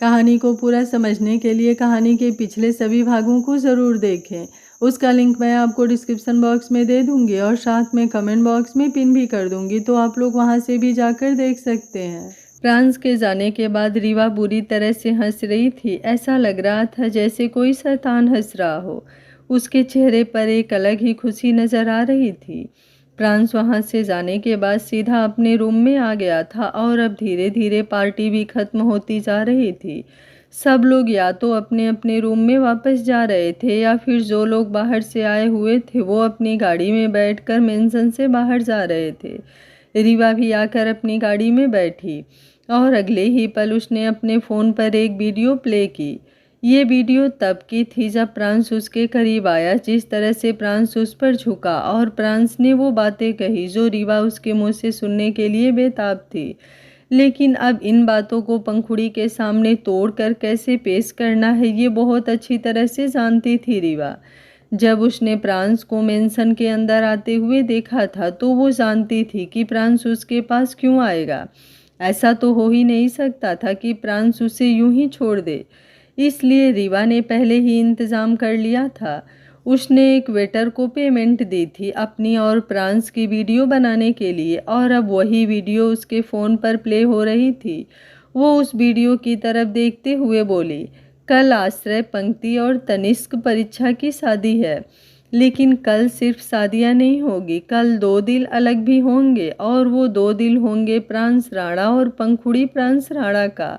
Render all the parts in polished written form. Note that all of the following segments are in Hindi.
कहानी को पूरा समझने के लिए कहानी के पिछले सभी भागों को ज़रूर देखें। उसका लिंक मैं आपको डिस्क्रिप्शन बॉक्स में दे दूंगी और साथ में कमेंट बॉक्स में पिन भी कर दूंगी, तो आप लोग वहां से भी जाकर देख सकते हैं। फ्रांस के जाने के बाद रीवा बुरी तरह से हंस रही थी। ऐसा लग रहा था जैसे कोई शैतान हंस रहा हो। उसके चेहरे पर एक अलग ही खुशी नजर आ रही थी। फ्रांस वहां से जाने के बाद सीधा अपने रूम में आ गया था और अब धीरे धीरे पार्टी भी खत्म होती जा रही थी। सब लोग या तो अपने अपने रूम में वापस जा रहे थे या फिर जो लोग बाहर से आए हुए थे वो अपनी गाड़ी में बैठकर मेंशन से बाहर जा रहे थे। रीवा भी आकर अपनी गाड़ी में बैठी और अगले ही पल उसने अपने फ़ोन पर एक वीडियो प्ले की। ये वीडियो तब की थी जब प्रांस उसके करीब आया। जिस तरह से प्रांस उस पर झुका और प्रांस ने वो बातें कही जो रीवा उसके मुंह से सुनने के लिए बेताब थी। लेकिन अब इन बातों को पंखुड़ी के सामने तोड़कर कैसे पेश करना है ये बहुत अच्छी तरह से जानती थी रीवा। जब उसने प्रांस को मेंशन के अंदर आते हुए देखा था तो वो जानती थी कि प्रांस उसके पास क्यों आएगा। ऐसा तो हो ही नहीं सकता था कि प्रांस उसे यूं ही छोड़ दे। इसलिए रीवा ने पहले ही इंतज़ाम कर लिया था। उसने एक वेटर को पेमेंट दी थी अपनी और प्रांस की वीडियो बनाने के लिए और अब वही वीडियो उसके फ़ोन पर प्ले हो रही थी। वो उस वीडियो की तरफ देखते हुए बोली, कल आश्रय, पंक्ति और तनिष्क परीक्षा की शादी है। लेकिन कल सिर्फ शादियाँ नहीं होगी, कल दो दिल अलग भी होंगे और वो दो दिल होंगे प्रांस राणा और पंखुड़ी प्रांस राणा का।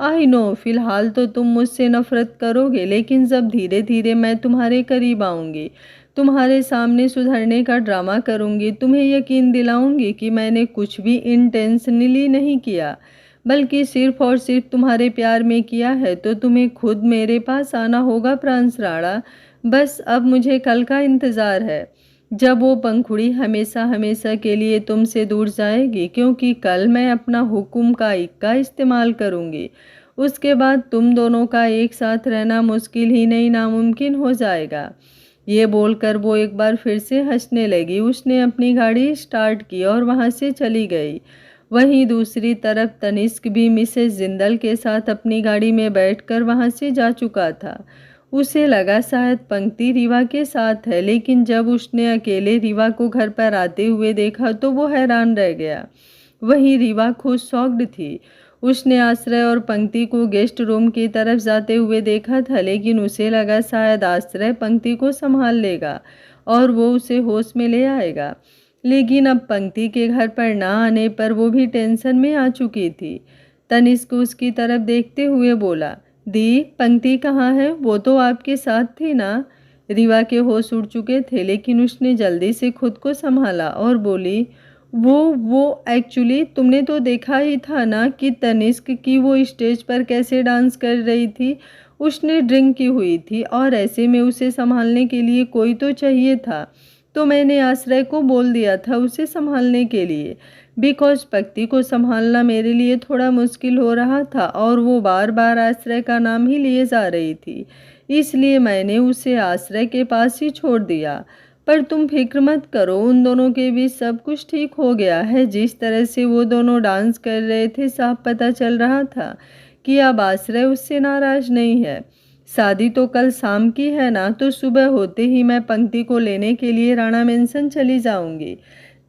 आई नो फिलहाल तो तुम मुझसे नफरत करोगे, लेकिन जब धीरे धीरे मैं तुम्हारे करीब आऊँगी, तुम्हारे सामने सुधरने का ड्रामा करूँगी, तुम्हें यकीन दिलाऊँगी कि मैंने कुछ भी इंटेंशनली नहीं किया, बल्कि सिर्फ और सिर्फ तुम्हारे प्यार में किया है, तो तुम्हें खुद मेरे पास आना होगा प्रांस राणा। बस अब मुझे कल का इंतज़ार है, जब वो पंखुड़ी हमेशा हमेशा के लिए तुमसे दूर जाएगी, क्योंकि कल मैं अपना हुक्म का इक्का इस्तेमाल करूँगी। उसके बाद तुम दोनों का एक साथ रहना मुश्किल ही नहीं नामुमकिन हो जाएगा। ये बोलकर वो एक बार फिर से हंसने लगी। उसने अपनी गाड़ी स्टार्ट की और वहाँ से चली गई। वहीं दूसरी तरफ तनिष्क भी मिसेस जिंदल के साथ अपनी गाड़ी में बैठकर वहाँ से जा चुका था। उसे लगा शायद पंक्ति रीवा के साथ है, लेकिन जब उसने अकेले रीवा को घर पर आते हुए देखा तो वो हैरान रह गया। वहीं रीवा खुद शॉक्ड थी। उसने आश्रय और पंक्ति को गेस्ट रूम की तरफ जाते हुए देखा था, लेकिन उसे लगा शायद आश्रय पंक्ति को संभाल लेगा और वो उसे होश में ले आएगा। लेकिन अब पंक्ति के घर पर ना आने पर वो भी टेंशन में आ चुकी थी। तनिष्क उसकी तरफ देखते हुए बोला, दी, पंक्ति कहाँ है? वो तो आपके साथ थी ना? रीवा के होश उड़ चुके थे, लेकिन उसने जल्दी से खुद को संभाला और बोली, वो एक्चुअली तुमने तो देखा ही था ना कि तनिष्क की वो स्टेज पर कैसे डांस कर रही थी। उसने ड्रिंक की हुई थी और ऐसे में उसे संभालने के लिए कोई तो चाहिए था, तो मैंने आश्रय को बोल दिया था उसे संभालने के लिए, बिकॉज पंक्ति को संभालना मेरे लिए थोड़ा मुश्किल हो रहा था और वो बार बार आश्रय का नाम ही लिए जा रही थी, इसलिए मैंने उसे आश्रय के पास ही छोड़ दिया। पर तुम फिक्र मत करो, उन दोनों के बीच सब कुछ ठीक हो गया है। जिस तरह से वो दोनों डांस कर रहे थे साफ पता चल रहा था कि अब आश्रय उससे नाराज नहीं है। शादी तो कल शाम की है ना, तो सुबह होते ही मैं पंक्ति को लेने के लिए राणा मेंशन चली जाऊंगी।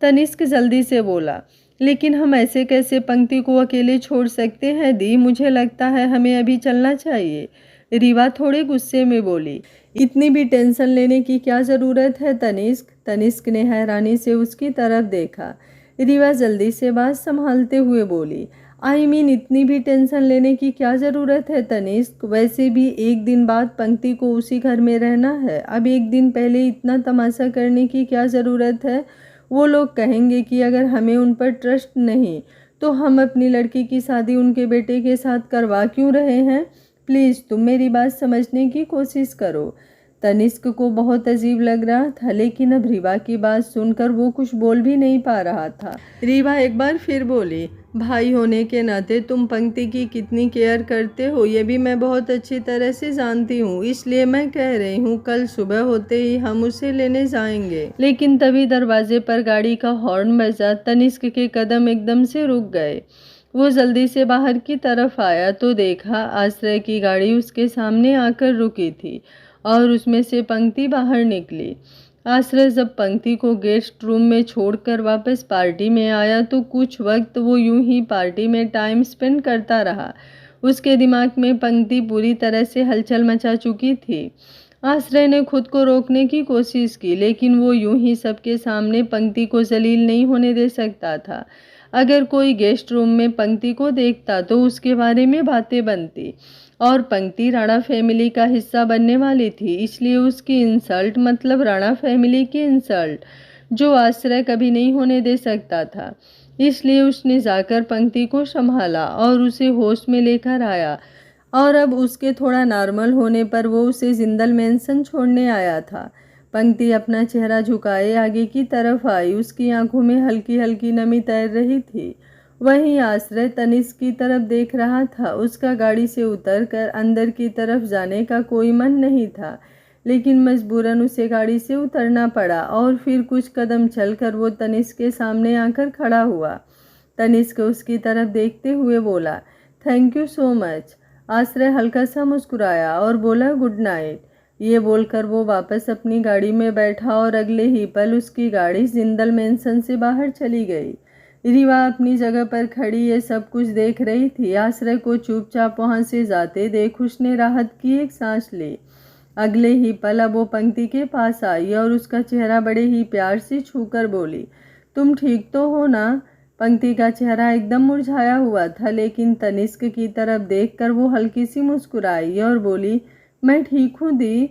तनिष्क जल्दी से बोला, लेकिन हम ऐसे कैसे पंक्ति को अकेले छोड़ सकते हैं दी? मुझे लगता है हमें अभी चलना चाहिए। रीवा थोड़े गुस्से में बोली, इतनी भी टेंशन लेने की क्या ज़रूरत है तनिष्क? तनिष्क ने हैरानी से उसकी तरफ देखा। रीवा जल्दी से बात संभालते हुए बोली, आई मीन इतनी भी टेंशन लेने की क्या ज़रूरत है तनिष्क? वैसे भी एक दिन बाद पंक्ति को उसी घर में रहना है, अब एक दिन पहले इतना तमाशा करने की क्या ज़रूरत है? वो लोग कहेंगे कि अगर हमें उन पर ट्रस्ट नहीं तो हम अपनी लड़की की शादी उनके बेटे के साथ करवा क्यों रहे हैं? प्लीज़ तुम मेरी बात समझने की कोशिश करो। तनिष्क को बहुत अजीब लग रहा था, लेकिन अब रीवा की बात सुनकर वो कुछ बोल भी नहीं पा रहा था। रीवा एक बार फिर बोली, भाई होने के नाते तुम पंक्ति की कितनी केयर करते हो ये भी मैं बहुत अच्छी तरह से जानती हूँ, इसलिए मैं कह रही हूँ कल सुबह होते ही हम उसे लेने जाएंगे। लेकिन तभी दरवाजे पर गाड़ी का हॉर्न बजा। तनिष्क के कदम एकदम से रुक गए। वो जल्दी से बाहर की तरफ आया तो देखा आश्रय की गाड़ी उसके सामने आकर रुकी थी और उसमें से पंक्ति बाहर निकली। आश्रय जब पंक्ति को गेस्ट रूम में छोड़कर वापस पार्टी में आया तो कुछ वक्त वो यूं ही पार्टी में टाइम स्पेंड करता रहा। उसके दिमाग में पंक्ति पूरी तरह से हलचल मचा चुकी थी। आश्रय ने खुद को रोकने की कोशिश की, लेकिन वो यूं ही सबके सामने पंक्ति को जलील नहीं होने दे सकता था। अगर कोई गेस्ट रूम में पंक्ति को देखता तो उसके बारे में बातें बनती और पंक्ति राणा फैमिली का हिस्सा बनने वाली थी, इसलिए उसकी इंसल्ट मतलब राणा फैमिली की इंसल्ट जो आश्रय कभी नहीं होने दे सकता था। इसलिए उसने जाकर पंक्ति को संभाला और उसे होश में लेकर आया और अब उसके थोड़ा नॉर्मल होने पर वो उसे जिंदल मेंशन छोड़ने आया था। पंक्ति अपना चेहरा झुकाए आगे की तरफ आई, उसकी आंखों में हल्की हल्की नमी तैर रही थी। वहीं आश्रय तनिष्क की तरफ देख रहा था। उसका गाड़ी से उतरकर अंदर की तरफ जाने का कोई मन नहीं था, लेकिन मजबूरन उसे गाड़ी से उतरना पड़ा और फिर कुछ कदम चलकर वो तनिष्क के सामने आकर खड़ा हुआ। तनिष्क उसकी तरफ देखते हुए बोला, थैंक यू सो मच। आश्रय हल्का सा मुस्कुराया और बोला, गुड नाइट। ये बोलकर वो वापस अपनी गाड़ी में बैठा और अगले ही पल उसकी गाड़ी जिंदल मेंशन से बाहर चली गई। रीवा अपनी जगह पर खड़ी ये सब कुछ देख रही थी। आश्रय को चुपचाप वहां से जाते देख उसने राहत की एक सांस ली। अगले ही पल अब वो पंक्ति के पास आई और उसका चेहरा बड़े ही प्यार से छूकर बोली, तुम ठीक तो हो ना? पंक्ति का चेहरा एकदम मुरझाया हुआ था, लेकिन तनिष्क की तरफ देखकर वो हल्की सी मुस्कुराई और बोली, मैं ठीक हूँ दी।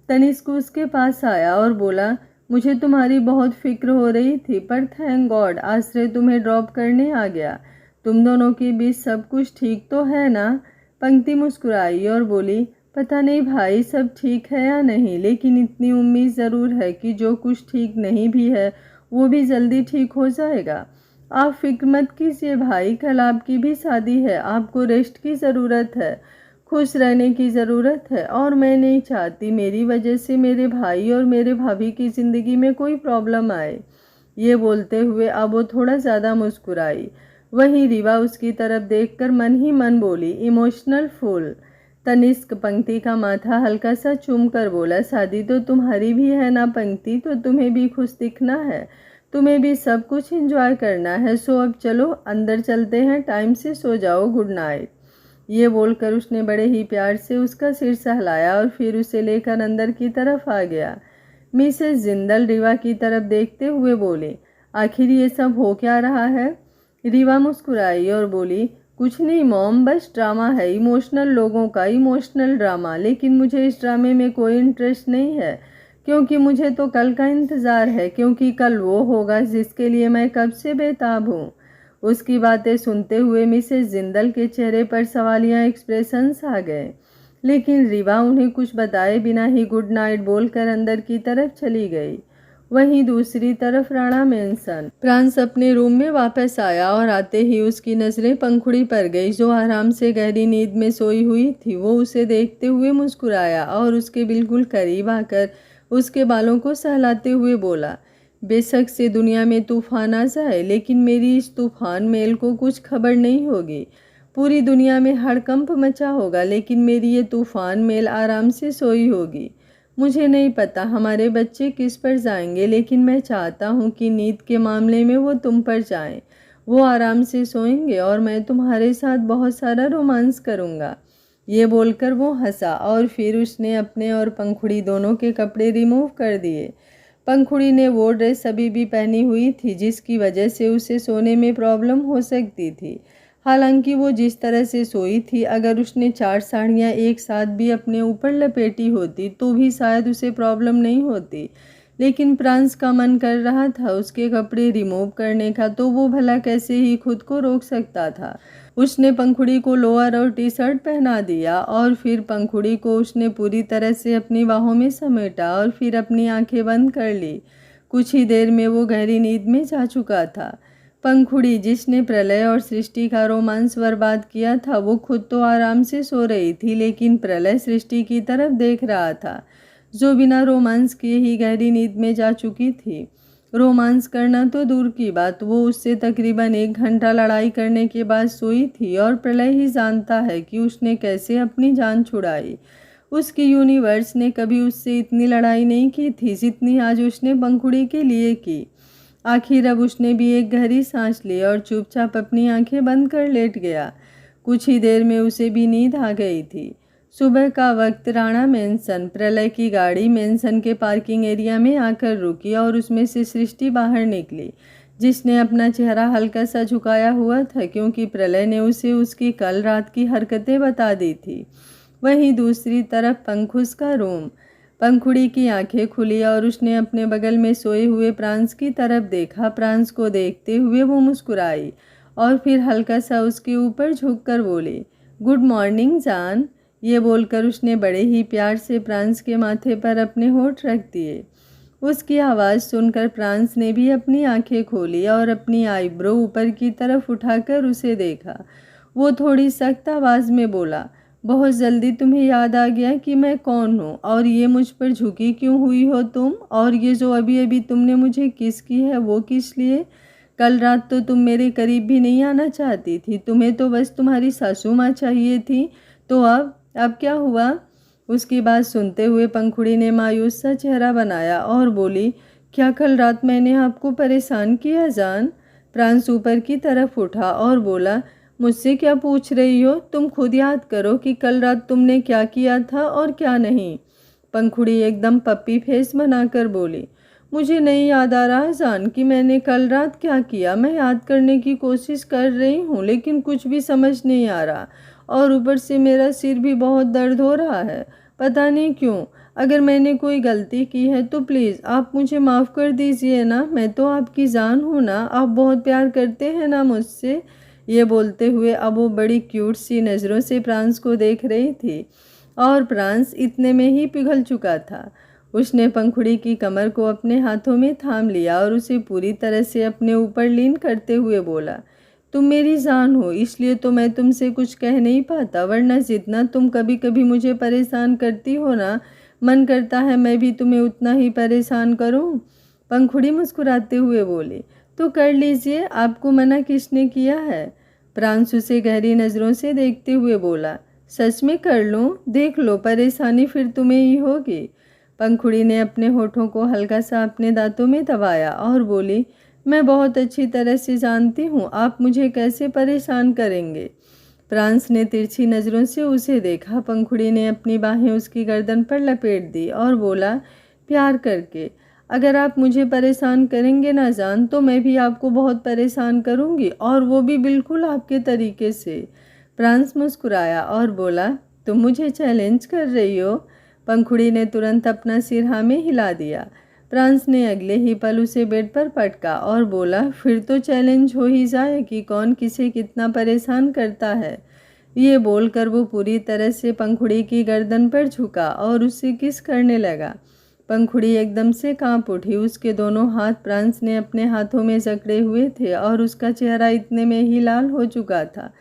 तनिष्क उसके पास आया और बोला, मुझे तुम्हारी बहुत फिक्र हो रही थी, पर थैंक गॉड आश्रय तुम्हें ड्रॉप करने आ गया। तुम दोनों के बीच सब कुछ ठीक तो है ना? पंक्ति मुस्कुराई और बोली, पता नहीं भाई सब ठीक है या नहीं, लेकिन इतनी उम्मीद ज़रूर है कि जो कुछ ठीक नहीं भी है वो भी जल्दी ठीक हो जाएगा। आप फिक्र मत कीजिए भाई, कल आपकी भी शादी है, आपको रेस्ट की ज़रूरत है, खुश रहने की ज़रूरत है और मैं नहीं चाहती मेरी वजह से मेरे भाई और मेरे भाभी की ज़िंदगी में कोई प्रॉब्लम आए। ये बोलते हुए अब वो थोड़ा ज़्यादा मुस्कुराई। वहीं रीवा उसकी तरफ देखकर मन ही मन बोली, इमोशनल फूल। तनिष्क पंक्ति का माथा हल्का सा चूम कर बोला, शादी तो तुम्हारी भी है ना पंक्ति, तो तुम्हें भी खुश दिखना है, तुम्हें भी सब कुछ एंजॉय करना है। सो अब चलो अंदर चलते हैं, टाइम से सो जाओ, गुड नाइट। ये बोलकर उसने बड़े ही प्यार से उसका सिर सहलाया और फिर उसे लेकर अंदर की तरफ आ गया। मिसेस जिंदल रीवा की तरफ देखते हुए बोले, आखिर ये सब हो क्या रहा है? रीवा मुस्कुराई और बोली, कुछ नहीं मॉम, बस ड्रामा है, इमोशनल लोगों का इमोशनल ड्रामा। लेकिन मुझे इस ड्रामे में कोई इंटरेस्ट नहीं है, क्योंकि मुझे तो कल का इंतज़ार है, क्योंकि कल वो होगा जिसके लिए मैं कब से बेताब हूँ। उसकी बातें सुनते हुए मिसेस जिंदल के चेहरे पर सवालिया एक्सप्रेशंस आ गए, लेकिन रीवा उन्हें कुछ बताए बिना ही गुड नाइट बोलकर अंदर की तरफ चली गई। वहीं दूसरी तरफ राणा मेंशन प्रांस अपने रूम में वापस आया और आते ही उसकी नज़रें पंखुड़ी पर गई जो आराम से गहरी नींद में सोई हुई थी। वो उसे देखते हुए मुस्कुराया और उसके बिल्कुल करीब आकर उसके बालों को सहलाते हुए बोला, बेशक से दुनिया में तूफान आ जाए, लेकिन मेरी इस तूफान मेल को कुछ खबर नहीं होगी। पूरी दुनिया में हड़कंप मचा होगा, लेकिन मेरी ये तूफान मेल आराम से सोई होगी। मुझे नहीं पता हमारे बच्चे किस पर जाएंगे, लेकिन मैं चाहता हूँ कि नींद के मामले में वो तुम पर जाएं। वो आराम से सोएंगे और मैं तुम्हारे साथ बहुत सारा रोमांस करूँगा। ये बोलकर वो हंसा और फिर उसने अपने और पंखुड़ी दोनों के कपड़े रिमूव कर दिए। पंखुड़ी ने वो ड्रेस अभी भी पहनी हुई थी जिसकी वजह से उसे सोने में प्रॉब्लम हो सकती थी। हालांकि वो जिस तरह से सोई थी, अगर उसने 4 साड़ियाँ एक साथ भी अपने ऊपर लपेटी होती तो भी शायद उसे प्रॉब्लम नहीं होती। लेकिन प्रांस का मन कर रहा था उसके कपड़े रिमूव करने का, तो वो भला कैसे ही खुद को रोक सकता था। उसने पंखुड़ी को लोअर और टी शर्ट पहना दिया और फिर पंखुड़ी को उसने पूरी तरह से अपनी बाहों में समेटा और फिर अपनी आंखें बंद कर ली। कुछ ही देर में वो गहरी नींद में जा चुका था। पंखुड़ी जिसने प्रलय और सृष्टि का रोमांस बर्बाद किया था, वो खुद तो आराम से सो रही थी, लेकिन प्रलय सृष्टि की तरफ देख रहा था जो बिना रोमांस किए ही गहरी नींद में जा चुकी थी। रोमांस करना तो दूर की बात, वो उससे तकरीबन 1 घंटा लड़ाई करने के बाद सोई थी और प्रलय ही जानता है कि उसने कैसे अपनी जान छुड़ाई। उसकी यूनिवर्स ने कभी उससे इतनी लड़ाई नहीं की थी जितनी आज उसने पंखुड़ी के लिए की। आखिर अब उसने भी एक गहरी सांस ली और चुपचाप अपनी आंखें बंद कर लेट गया। कुछ ही देर में उसे भी नींद आ गई थी। सुबह का वक्त राणा मेंशन। प्रलय की गाड़ी मेंशन के पार्किंग एरिया में आकर रुकी और उसमें से सृष्टि बाहर निकली, जिसने अपना चेहरा हल्का सा झुकाया हुआ था क्योंकि प्रलय ने उसे उसकी कल रात की हरकतें बता दी थी। वहीं दूसरी तरफ पंखुस का रूम। पंखुड़ी की आंखें खुली और उसने अपने बगल में सोए हुए प्रांस की तरफ देखा। प्रांस को देखते हुए वो मुस्कुराई और फिर हल्का सा उसके ऊपर झुककर बोली, गुड मॉर्निंग जान। ये बोलकर उसने बड़े ही प्यार से प्रांस के माथे पर अपने होंठ रख दिए। उसकी आवाज़ सुनकर प्रांस ने भी अपनी आंखें खोली और अपनी आईब्रो ऊपर की तरफ उठाकर उसे देखा। वो थोड़ी सख्त आवाज़ में बोला, बहुत जल्दी तुम्हें याद आ गया कि मैं कौन हूँ और ये मुझ पर झुकी क्यों हुई हो तुम, और ये जो अभी अभी तुमने मुझे किस की है वो किस लिए? कल रात तो तुम मेरे करीब भी नहीं आना चाहती थी, तुम्हें तो बस तुम्हारी सासू माँ चाहिए थी, तो अब क्या हुआ? उसकी बात सुनते हुए पंखुड़ी ने मायूस सा चेहरा बनाया और बोली, क्या कल रात मैंने आपको परेशान किया जान? प्रांस ऊपर की तरफ उठा और बोला, मुझसे क्या पूछ रही हो? तुम खुद याद करो कि कल रात तुमने क्या किया था और क्या नहीं। पंखुड़ी एकदम पप्पी फेस बनाकर बोली, मुझे नहीं याद आ रहा जान कि मैंने कल रात क्या किया। मैं याद करने की कोशिश कर रही हूँ लेकिन कुछ भी समझ नहीं आ रहा और ऊपर से मेरा सिर भी बहुत दर्द हो रहा है, पता नहीं क्यों। अगर मैंने कोई गलती की है तो प्लीज़ आप मुझे माफ़ कर दीजिए ना, मैं तो आपकी जान हूँ ना, आप बहुत प्यार करते हैं ना मुझसे। ये बोलते हुए अब वो बड़ी क्यूट सी नज़रों से प्रांस को देख रही थी और प्रांस इतने में ही पिघल चुका था। उसने पंखुड़ी की कमर को अपने हाथों में थाम लिया और उसे पूरी तरह से अपने ऊपर लीन करते हुए बोला, तुम मेरी जान हो इसलिए तो मैं तुमसे कुछ कह नहीं पाता, वरना जितना तुम कभी कभी मुझे परेशान करती हो ना, मन करता है मैं भी तुम्हें उतना ही परेशान करूं। पंखुड़ी मुस्कुराते हुए बोली, तो कर लीजिए, आपको मना किसने किया है? प्रांस उसे गहरी नज़रों से देखते हुए बोला, सच में कर लूं? देख लो, परेशानी फिर तुम्हें ही होगी। पंखुड़ी ने अपने होठों को हल्का सा अपने दांतों में दबाया और बोली, मैं बहुत अच्छी तरह से जानती हूँ आप मुझे कैसे परेशान करेंगे। प्रांस ने तिरछी नज़रों से उसे देखा। पंखुड़ी ने अपनी बाहें उसकी गर्दन पर लपेट दी और बोला, प्यार करके, अगर आप मुझे परेशान करेंगे ना जान तो मैं भी आपको बहुत परेशान करूँगी, और वो भी बिल्कुल आपके तरीके से। प्रांस मुस्कुराया और बोला, तुम मुझे चैलेंज कर रही हो? पंखुड़ी ने तुरंत अपना सिर हाँ में हिला दिया। प्रांस ने अगले ही पल उसे बेड पर पटका और बोला, फिर तो चैलेंज हो ही जाए कि कौन किसे कितना परेशान करता है। ये बोलकर वो पूरी तरह से पंखुड़ी की गर्दन पर झुका और उससे किस करने लगा। पंखुड़ी एकदम से कांप उठी। उसके दोनों हाथ प्रांस ने अपने हाथों में जकड़े हुए थे और उसका चेहरा इतने में ही लाल हो चुका था।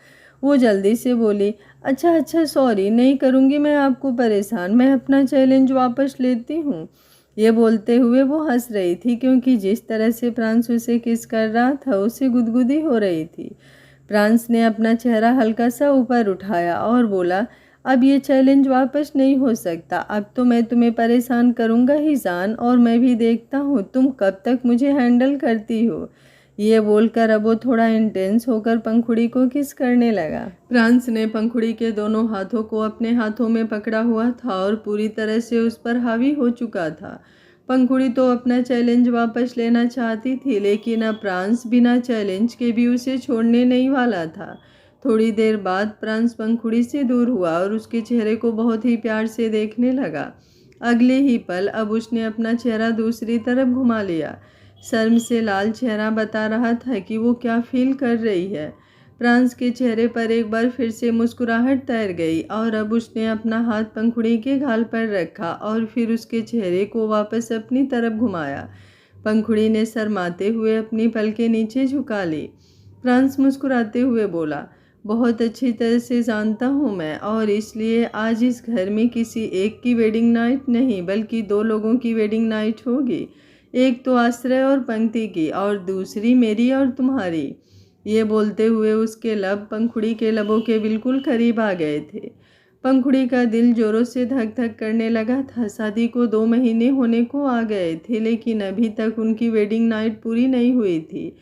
वो जल्दी से बोली, अच्छा सॉरी, नहीं करूँगी मैं आपको परेशान, मैं अपना चैलेंज वापस लेती हूँ। ये बोलते हुए वो हंस रही थी क्योंकि जिस तरह से प्रांस उसे किस कर रहा था उसे गुदगुदी हो रही थी। प्रांस ने अपना चेहरा हल्का सा ऊपर उठाया और बोला, अब ये चैलेंज वापस नहीं हो सकता, अब तो मैं तुम्हें परेशान करूँगा ही जान, और मैं भी देखता हूँ तुम कब तक मुझे हैंडल करती हो। ये बोलकर अब वो थोड़ा इंटेंस होकर पंखुड़ी को किस करने लगा। प्रांस ने पंखुड़ी के दोनों हाथों को अपने हाथों में पकड़ा हुआ था और पूरी तरह से उस पर हावी हो चुका था। पंखुड़ी तो अपना चैलेंज वापस लेना चाहती थी लेकिन अब प्रांस बिना चैलेंज के भी उसे छोड़ने नहीं वाला था। थोड़ी देर बाद प्रांस पंखुड़ी से दूर हुआ और उसके चेहरे को बहुत ही प्यार से देखने लगा। अगले ही पल अब उसने अपना चेहरा दूसरी तरफ घुमा लिया। शर्म से लाल चेहरा बता रहा था कि वो क्या फील कर रही है। प्रांस के चेहरे पर एक बार फिर से मुस्कुराहट तैर गई और अब उसने अपना हाथ पंखुड़ी के गाल पर रखा और फिर उसके चेहरे को वापस अपनी तरफ घुमाया। पंखुड़ी ने शर्माते हुए अपनी पलकें नीचे झुका ली। प्रांस मुस्कुराते हुए बोला, बहुत अच्छी तरह से जानता हूँ मैं, और इसलिए आज इस घर में किसी एक की वेडिंग नाइट नहीं बल्कि 2 लोगों की वेडिंग नाइट होगी। एक तो आश्रय और पंक्ति की और दूसरी मेरी और तुम्हारी। ये बोलते हुए उसके लब पंखुड़ी के लबों के बिल्कुल करीब आ गए थे। पंखुड़ी का दिल जोरों से धक धक करने लगा था। शादी को 2 महीने होने को आ गए थे, लेकिन अभी तक उनकी वेडिंग नाइट पूरी नहीं हुई थी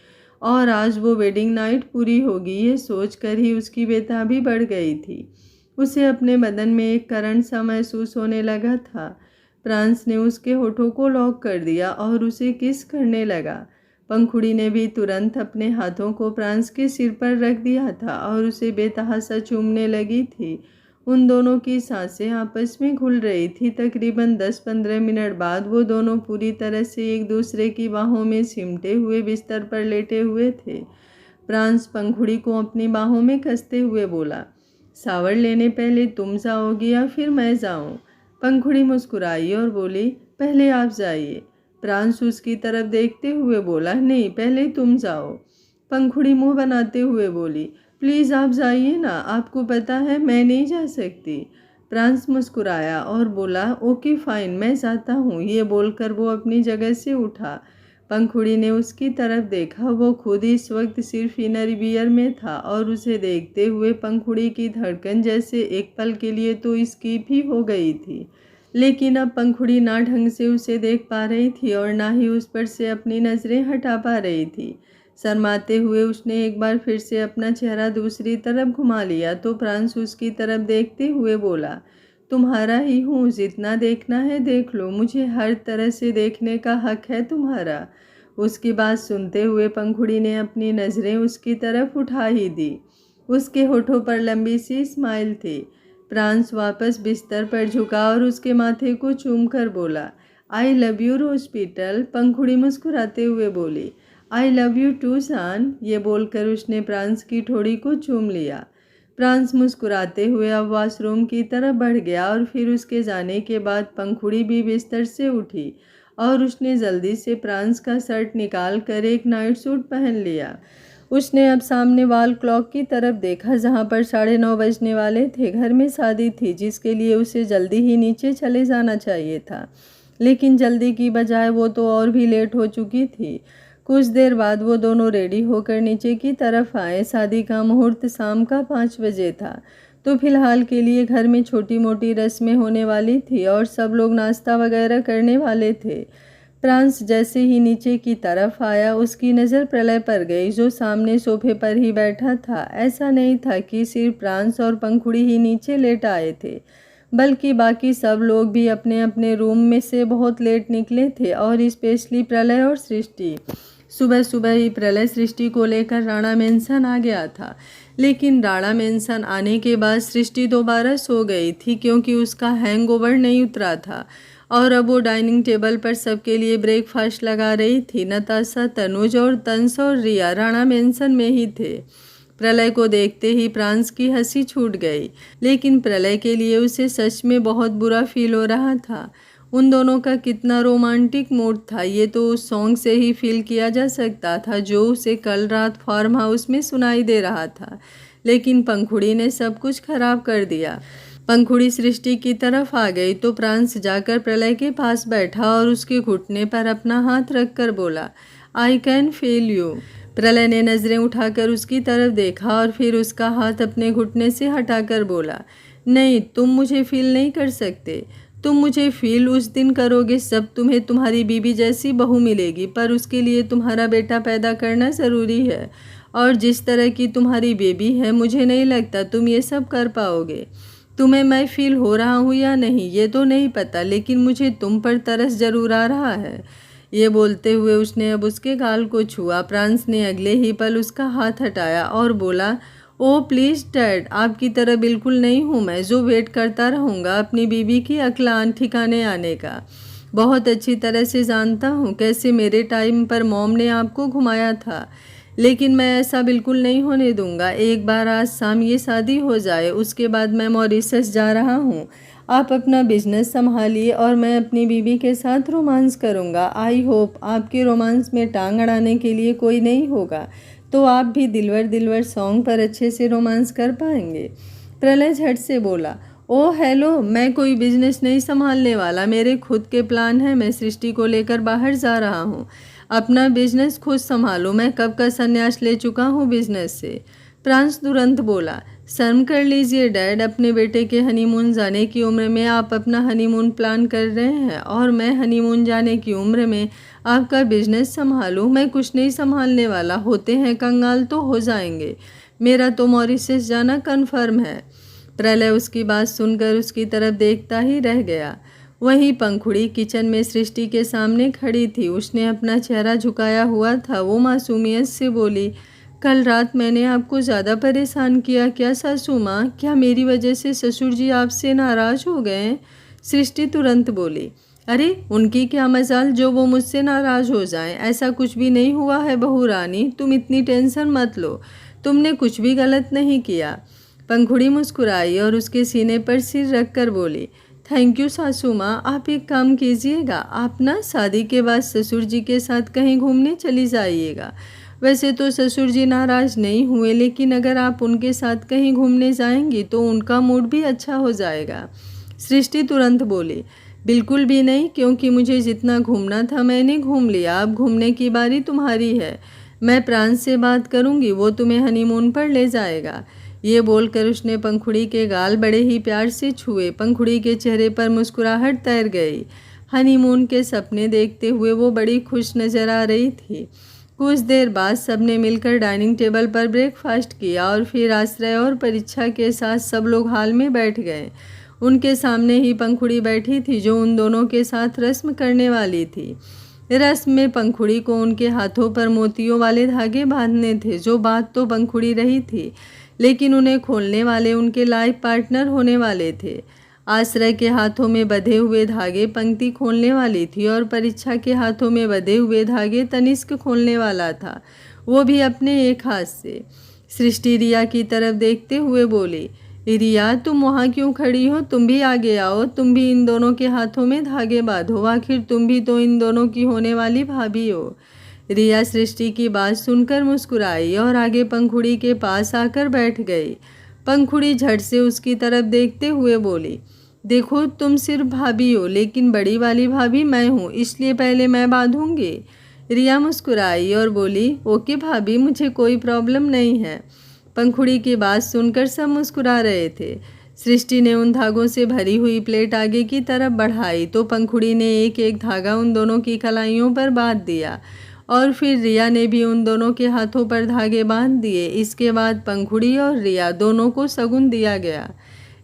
और आज वो वेडिंग नाइट पूरी होगी, ये सोचकर ही उसकी बेताबी बढ़ गई थी। उसे अपने बदन में एक करंट सा महसूस होने लगा था। प्रांस ने उसके होठों को लॉक कर दिया और उसे किस करने लगा। पंखुड़ी ने भी तुरंत अपने हाथों को प्रांस के सिर पर रख दिया था और उसे बेतहाशा चूमने लगी थी। उन दोनों की सांसें आपस में घुल रही थी। तकरीबन 10-15 मिनट बाद वो दोनों पूरी तरह से एक दूसरे की बाहों में सिमटे हुए बिस्तर पर लेटे हुए थे। प्रांस पंखुड़ी को अपनी बाहों में कसते हुए बोला, शावर लेने पहले तुम जाओगी या फिर मैं जाऊं? पंखुड़ी मुस्कुराई और बोली, पहले आप जाइए। प्रांस उसकी तरफ देखते हुए बोला, नहीं, पहले तुम जाओ। पंखुड़ी मुंह बनाते हुए बोली, प्लीज़ आप जाइए ना, आपको पता है मैं नहीं जा सकती। प्रांस मुस्कुराया और बोला, ओके फाइन, मैं जाता हूँ। ये बोलकर वो अपनी जगह से उठा। पंखुड़ी ने उसकी तरफ देखा। वो खुद इस वक्त सिर्फ इनर बियर में था और उसे देखते हुए पंखुड़ी की धड़कन जैसे एक पल के लिए तो स्किप ही हो गई थी। लेकिन अब पंखुड़ी ना ढंग से उसे देख पा रही थी और ना ही उस पर से अपनी नज़रें हटा पा रही थी। शर्माते हुए उसने एक बार फिर से अपना चेहरा दूसरी तरफ घुमा लिया तो प्रांस उसकी तरफ देखते हुए बोला, तुम्हारा ही हूँ, जितना देखना है देख लो, मुझे हर तरह से देखने का हक है तुम्हारा। उसकी बात सुनते हुए पंखुड़ी ने अपनी नज़रें उसकी तरफ उठा ही दी। उसके होठों पर लंबी सी स्माइल थी। प्रांस वापस बिस्तर पर झुका और उसके माथे को चूमकर बोला, आई लव यू रोज पीटल। पंखुड़ी मुस्कुराते हुए बोली, आई लव यू टू सान। ये बोलकर उसने प्रांस की ठोड़ी को चूम लिया। प्रांस मुस्कुराते हुए अब वॉशरूम की तरफ बढ़ गया और फिर उसके जाने के बाद पंखुड़ी भी बिस्तर से उठी और उसने जल्दी से प्रांस का शर्ट निकाल कर एक नाइट सूट पहन लिया। उसने अब सामने वॉल क्लॉक की तरफ देखा जहाँ पर 9:30 बजने वाले थे। घर में शादी थी जिसके लिए उसे जल्दी ही नीचे चले जाना चाहिए था, लेकिन जल्दी की बजाय वो तो और भी लेट हो चुकी थी। कुछ देर बाद वो दोनों रेडी होकर नीचे की तरफ आए। शादी का मुहूर्त शाम का 5 बजे था, तो फिलहाल के लिए घर में छोटी मोटी रस्में होने वाली थी और सब लोग नाश्ता वगैरह करने वाले थे। प्रांस जैसे ही नीचे की तरफ आया उसकी नज़र प्रलय पर गई जो सामने सोफे पर ही बैठा था। ऐसा नहीं था कि सिर्फ प्रांस और पंखुड़ी ही नीचे लेट आए थे, बल्कि बाकी सब लोग भी अपने अपने रूम में से बहुत लेट निकले थे और स्पेशली प्रलय और सृष्टि। सुबह सुबह ही प्रलय सृष्टि को लेकर राणा मेंशन आ गया था, लेकिन राणा मेंशन आने के बाद सृष्टि दोबारा सो गई थी क्योंकि उसका हैंगओवर नहीं उतरा था और अब वो डाइनिंग टेबल पर सबके लिए ब्रेकफास्ट लगा रही थी। नताशा, तनुज और तंस और रिया राणा मेंशन में ही थे। प्रलय को देखते ही प्रांस की हंसी छूट गई, लेकिन प्रलय के लिए उसे सच में बहुत बुरा फील हो रहा था। उन दोनों का कितना रोमांटिक मूड था ये तो उस सॉन्ग से ही फील किया जा सकता था जो उसे कल रात फार्म हाउस में सुनाई दे रहा था, लेकिन पंखुड़ी ने सब कुछ खराब कर दिया। पंखुड़ी सृष्टि की तरफ आ गई तो प्रांस जाकर प्रलय के पास बैठा और उसके घुटने पर अपना हाथ रखकर बोला, आई कैन फील यू। प्रलय ने नज़रें उठाकर उसकी तरफ देखा और फिर उसका हाथ अपने घुटने से हटाकर बोला, नहीं, तुम मुझे फील नहीं कर सकते। तुम मुझे फील उस दिन करोगे जब तुम्हें तुम्हारी बीबी जैसी बहू मिलेगी, पर उसके लिए तुम्हारा बेटा पैदा करना ज़रूरी है और जिस तरह की तुम्हारी बेबी है मुझे नहीं लगता तुम ये सब कर पाओगे। तुम्हें मैं फील हो रहा हूँ या नहीं ये तो नहीं पता, लेकिन मुझे तुम पर तरस जरूर आ रहा है। ये बोलते हुए उसने अब उसके गाल को छुआ। प्रांस ने अगले ही पल उसका हाथ हटाया और बोला, ओ प्लीज़ डैड, आपकी तरह बिल्कुल नहीं हूँ मैं जो वेट करता रहूँगा अपनी बीबी की अक्लान ठिकाने आने का। बहुत अच्छी तरह से जानता हूँ कैसे मेरे टाइम पर मॉम ने आपको घुमाया था, लेकिन मैं ऐसा बिल्कुल नहीं होने दूंगा। एक बार आज शाम ये शादी हो जाए उसके बाद मैं मॉरिशस जा रहा हूँ। आप अपना बिजनेस संभालिए और मैं अपनी बीबी के साथ रोमांस करूँगा। आई होप आपके रोमांस में टांग अड़ाने के लिए कोई नहीं होगा, तो आप भी दिलवर दिलवर सॉन्ग पर अच्छे से रोमांस कर पाएंगे। प्रलय झट से बोला, ओह हेलो, मैं कोई बिजनेस नहीं संभालने वाला, मेरे खुद के प्लान हैं। मैं सृष्टि को लेकर बाहर जा रहा हूँ। अपना बिजनेस खुद संभालो, मैं कब का संन्यास ले चुका हूँ बिजनेस से। प्रांस तुरंत बोला, शर्म कर लीजिए डैड, अपने बेटे के हनीमून जाने की उम्र में आप अपना हनीमून प्लान कर रहे हैं और मैं हनीमून जाने की उम्र में आपका बिजनेस संभालूं। मैं कुछ नहीं संभालने वाला, होते हैं कंगाल तो हो जाएंगे। मेरा तो मॉरिशस जाना कन्फर्म है। प्रलय उसकी बात सुनकर उसकी तरफ देखता ही रह गया। वहीं पंखुड़ी किचन में सृष्टि के सामने खड़ी थी। उसने अपना चेहरा झुकाया हुआ था। वो मासूमियत से बोली, कल रात मैंने आपको ज़्यादा परेशान किया क्या सासू माँ? क्या मेरी वजह से ससुर जी आपसे नाराज़ हो गए? सृष्टि तुरंत बोली, अरे उनकी क्या मजाल जो वो मुझसे नाराज़ हो जाएं। ऐसा कुछ भी नहीं हुआ है बहू रानी, तुम इतनी टेंशन मत लो, तुमने कुछ भी गलत नहीं किया। पंखुड़ी मुस्कुराई और उसके सीने पर सिर रखकर बोली, थैंक यू सासू माँ। आप एक काम कीजिएगा, आप ना शादी के बाद ससुर जी के साथ कहीं घूमने चली जाइएगा। वैसे तो ससुर जी नाराज़ नहीं हुए, लेकिन अगर आप उनके साथ कहीं घूमने जाएंगी तो उनका मूड भी अच्छा हो जाएगा। सृष्टि तुरंत बोली, बिल्कुल भी नहीं, क्योंकि मुझे जितना घूमना था मैंने घूम लिया, अब घूमने की बारी तुम्हारी है। मैं प्रांस से बात करूंगी, वो तुम्हें हनीमून पर ले जाएगा। ये बोलकर उसने पंखुड़ी के गाल बड़े ही प्यार से छुए। पंखुड़ी के चेहरे पर मुस्कुराहट तैर गई। हनीमून के सपने देखते हुए वो बड़ी खुश नजर आ रही थी। कुछ देर बाद सबने मिलकर डाइनिंग टेबल पर ब्रेकफास्ट किया और फिर आश्रय और परीक्षा के साथ सब लोग हाल में बैठ गए। उनके सामने ही पंखुड़ी बैठी थी जो उन दोनों के साथ रस्म करने वाली थी। रस्म में पंखुड़ी को उनके हाथों पर मोतियों वाले धागे बांधने थे। जो बात तो पंखुड़ी रही थी, लेकिन उन्हें खोलने वाले उनके लाइफ पार्टनर होने वाले थे। आश्रय के हाथों में बंधे हुए धागे पंक्ति खोलने वाली थी और परीक्षा के हाथों में बंधे हुए धागे तनिष्क खोलने वाला था, वो भी अपने एक हाथ से। सृष्टि रिया की तरफ देखते हुए बोली, रिया तुम वहाँ क्यों खड़ी हो? तुम भी आगे आओ, तुम भी इन दोनों के हाथों में धागे बांधो, आखिर तुम भी तो इन दोनों की होने वाली भाभी हो। रिया सृष्टि की बात सुनकर मुस्कुराई और आगे पंखुड़ी के पास आकर बैठ गई। पंखुड़ी झट से उसकी तरफ देखते हुए बोली, देखो तुम सिर्फ भाभी हो, लेकिन बड़ी वाली भाभी मैं हूँ, इसलिए पहले मैं बांधूंगी। रिया मुस्कुराई और बोली, ओके भाभी, मुझे कोई प्रॉब्लम नहीं है। पंखुड़ी की बात सुनकर सब मुस्कुरा रहे थे। सृष्टि ने उन धागों से भरी हुई प्लेट आगे की तरफ बढ़ाई तो पंखुड़ी ने एक एक धागा उन दोनों की कलाइयों पर बांध दिया और फिर रिया ने भी उन दोनों के हाथों पर धागे बांध दिए। इसके बाद पंखुड़ी और रिया दोनों को शगुन दिया गया।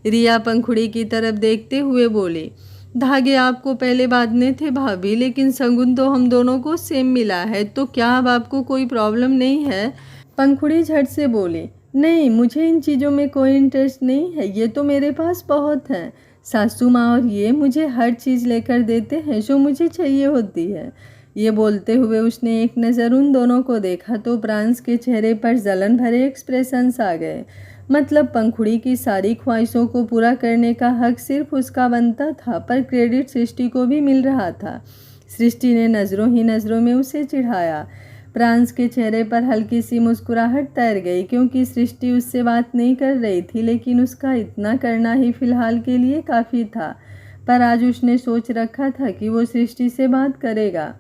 रिया पंखुड़ी की तरफ देखते हुए बोली, धागे आपको पहले बांधने थे भाभी, लेकिन शगुन तो हम दोनों को सेम मिला है, तो क्या अब आपको कोई प्रॉब्लम नहीं है? पंखुड़ी झट से बोली, नहीं, मुझे इन चीज़ों में कोई इंटरेस्ट नहीं है, ये तो मेरे पास बहुत है। सासू माँ और ये मुझे हर चीज़ लेकर देते हैं जो मुझे चाहिए होती है। ये बोलते हुए उसने एक नज़र उन दोनों को देखा तो प्रांस के चेहरे पर जलन भरे एक्सप्रेशंस आ गए। मतलब पंखुड़ी की सारी ख्वाहिशों को पूरा करने का हक सिर्फ उसका बनता था, पर क्रेडिट सृष्टि को भी मिल रहा था। सृष्टि ने नज़रों ही नज़रों में उसे चिढ़ाया। प्रांस के चेहरे पर हल्की सी मुस्कुराहट तैर गई, क्योंकि सृष्टि उससे बात नहीं कर रही थी, लेकिन उसका इतना करना ही फिलहाल के लिए काफ़ी था। पर आज उसने सोच रखा था कि वो सृष्टि से बात करेगा।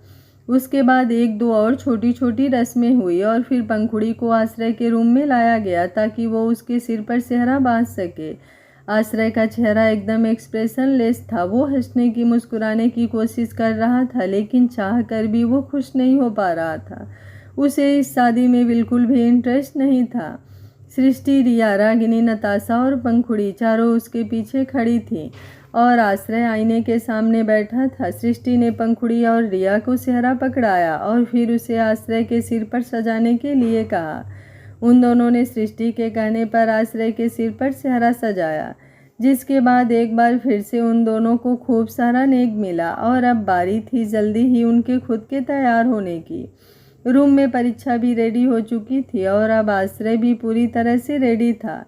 उसके बाद एक दो और छोटी छोटी रस्में हुई और फिर पंखुड़ी को आश्रय के रूम में लाया गया ताकि वो उसके सिर पर सेहरा बांध सके। आश्रय का चेहरा एकदम एक्सप्रेशनलेस था। वो हंसने की मुस्कुराने की कोशिश कर रहा था, लेकिन चाह कर भी वो खुश नहीं हो पा रहा था। उसे इस शादी में बिल्कुल भी इंटरेस्ट नहीं था। सृष्टि, रिया, रागिनी, नताशा और पंखुड़ी चारों उसके पीछे खड़ी थी और आश्रय आईने के सामने बैठा था। सृष्टि ने पंखुड़ी और रिया को सेहरा पकड़ाया और फिर उसे आश्रय के सिर पर सजाने के लिए कहा। उन दोनों ने सृष्टि के कहने पर आश्रय के सिर पर सेहरा सजाया, जिसके बाद एक बार फिर से उन दोनों को खूब सारा नेक मिला और अब बारी थी जल्दी ही उनके खुद के तैयार होने की। रूम में परीक्षा भी रेडी हो चुकी थी और अब आश्रय भी पूरी तरह से रेडी था।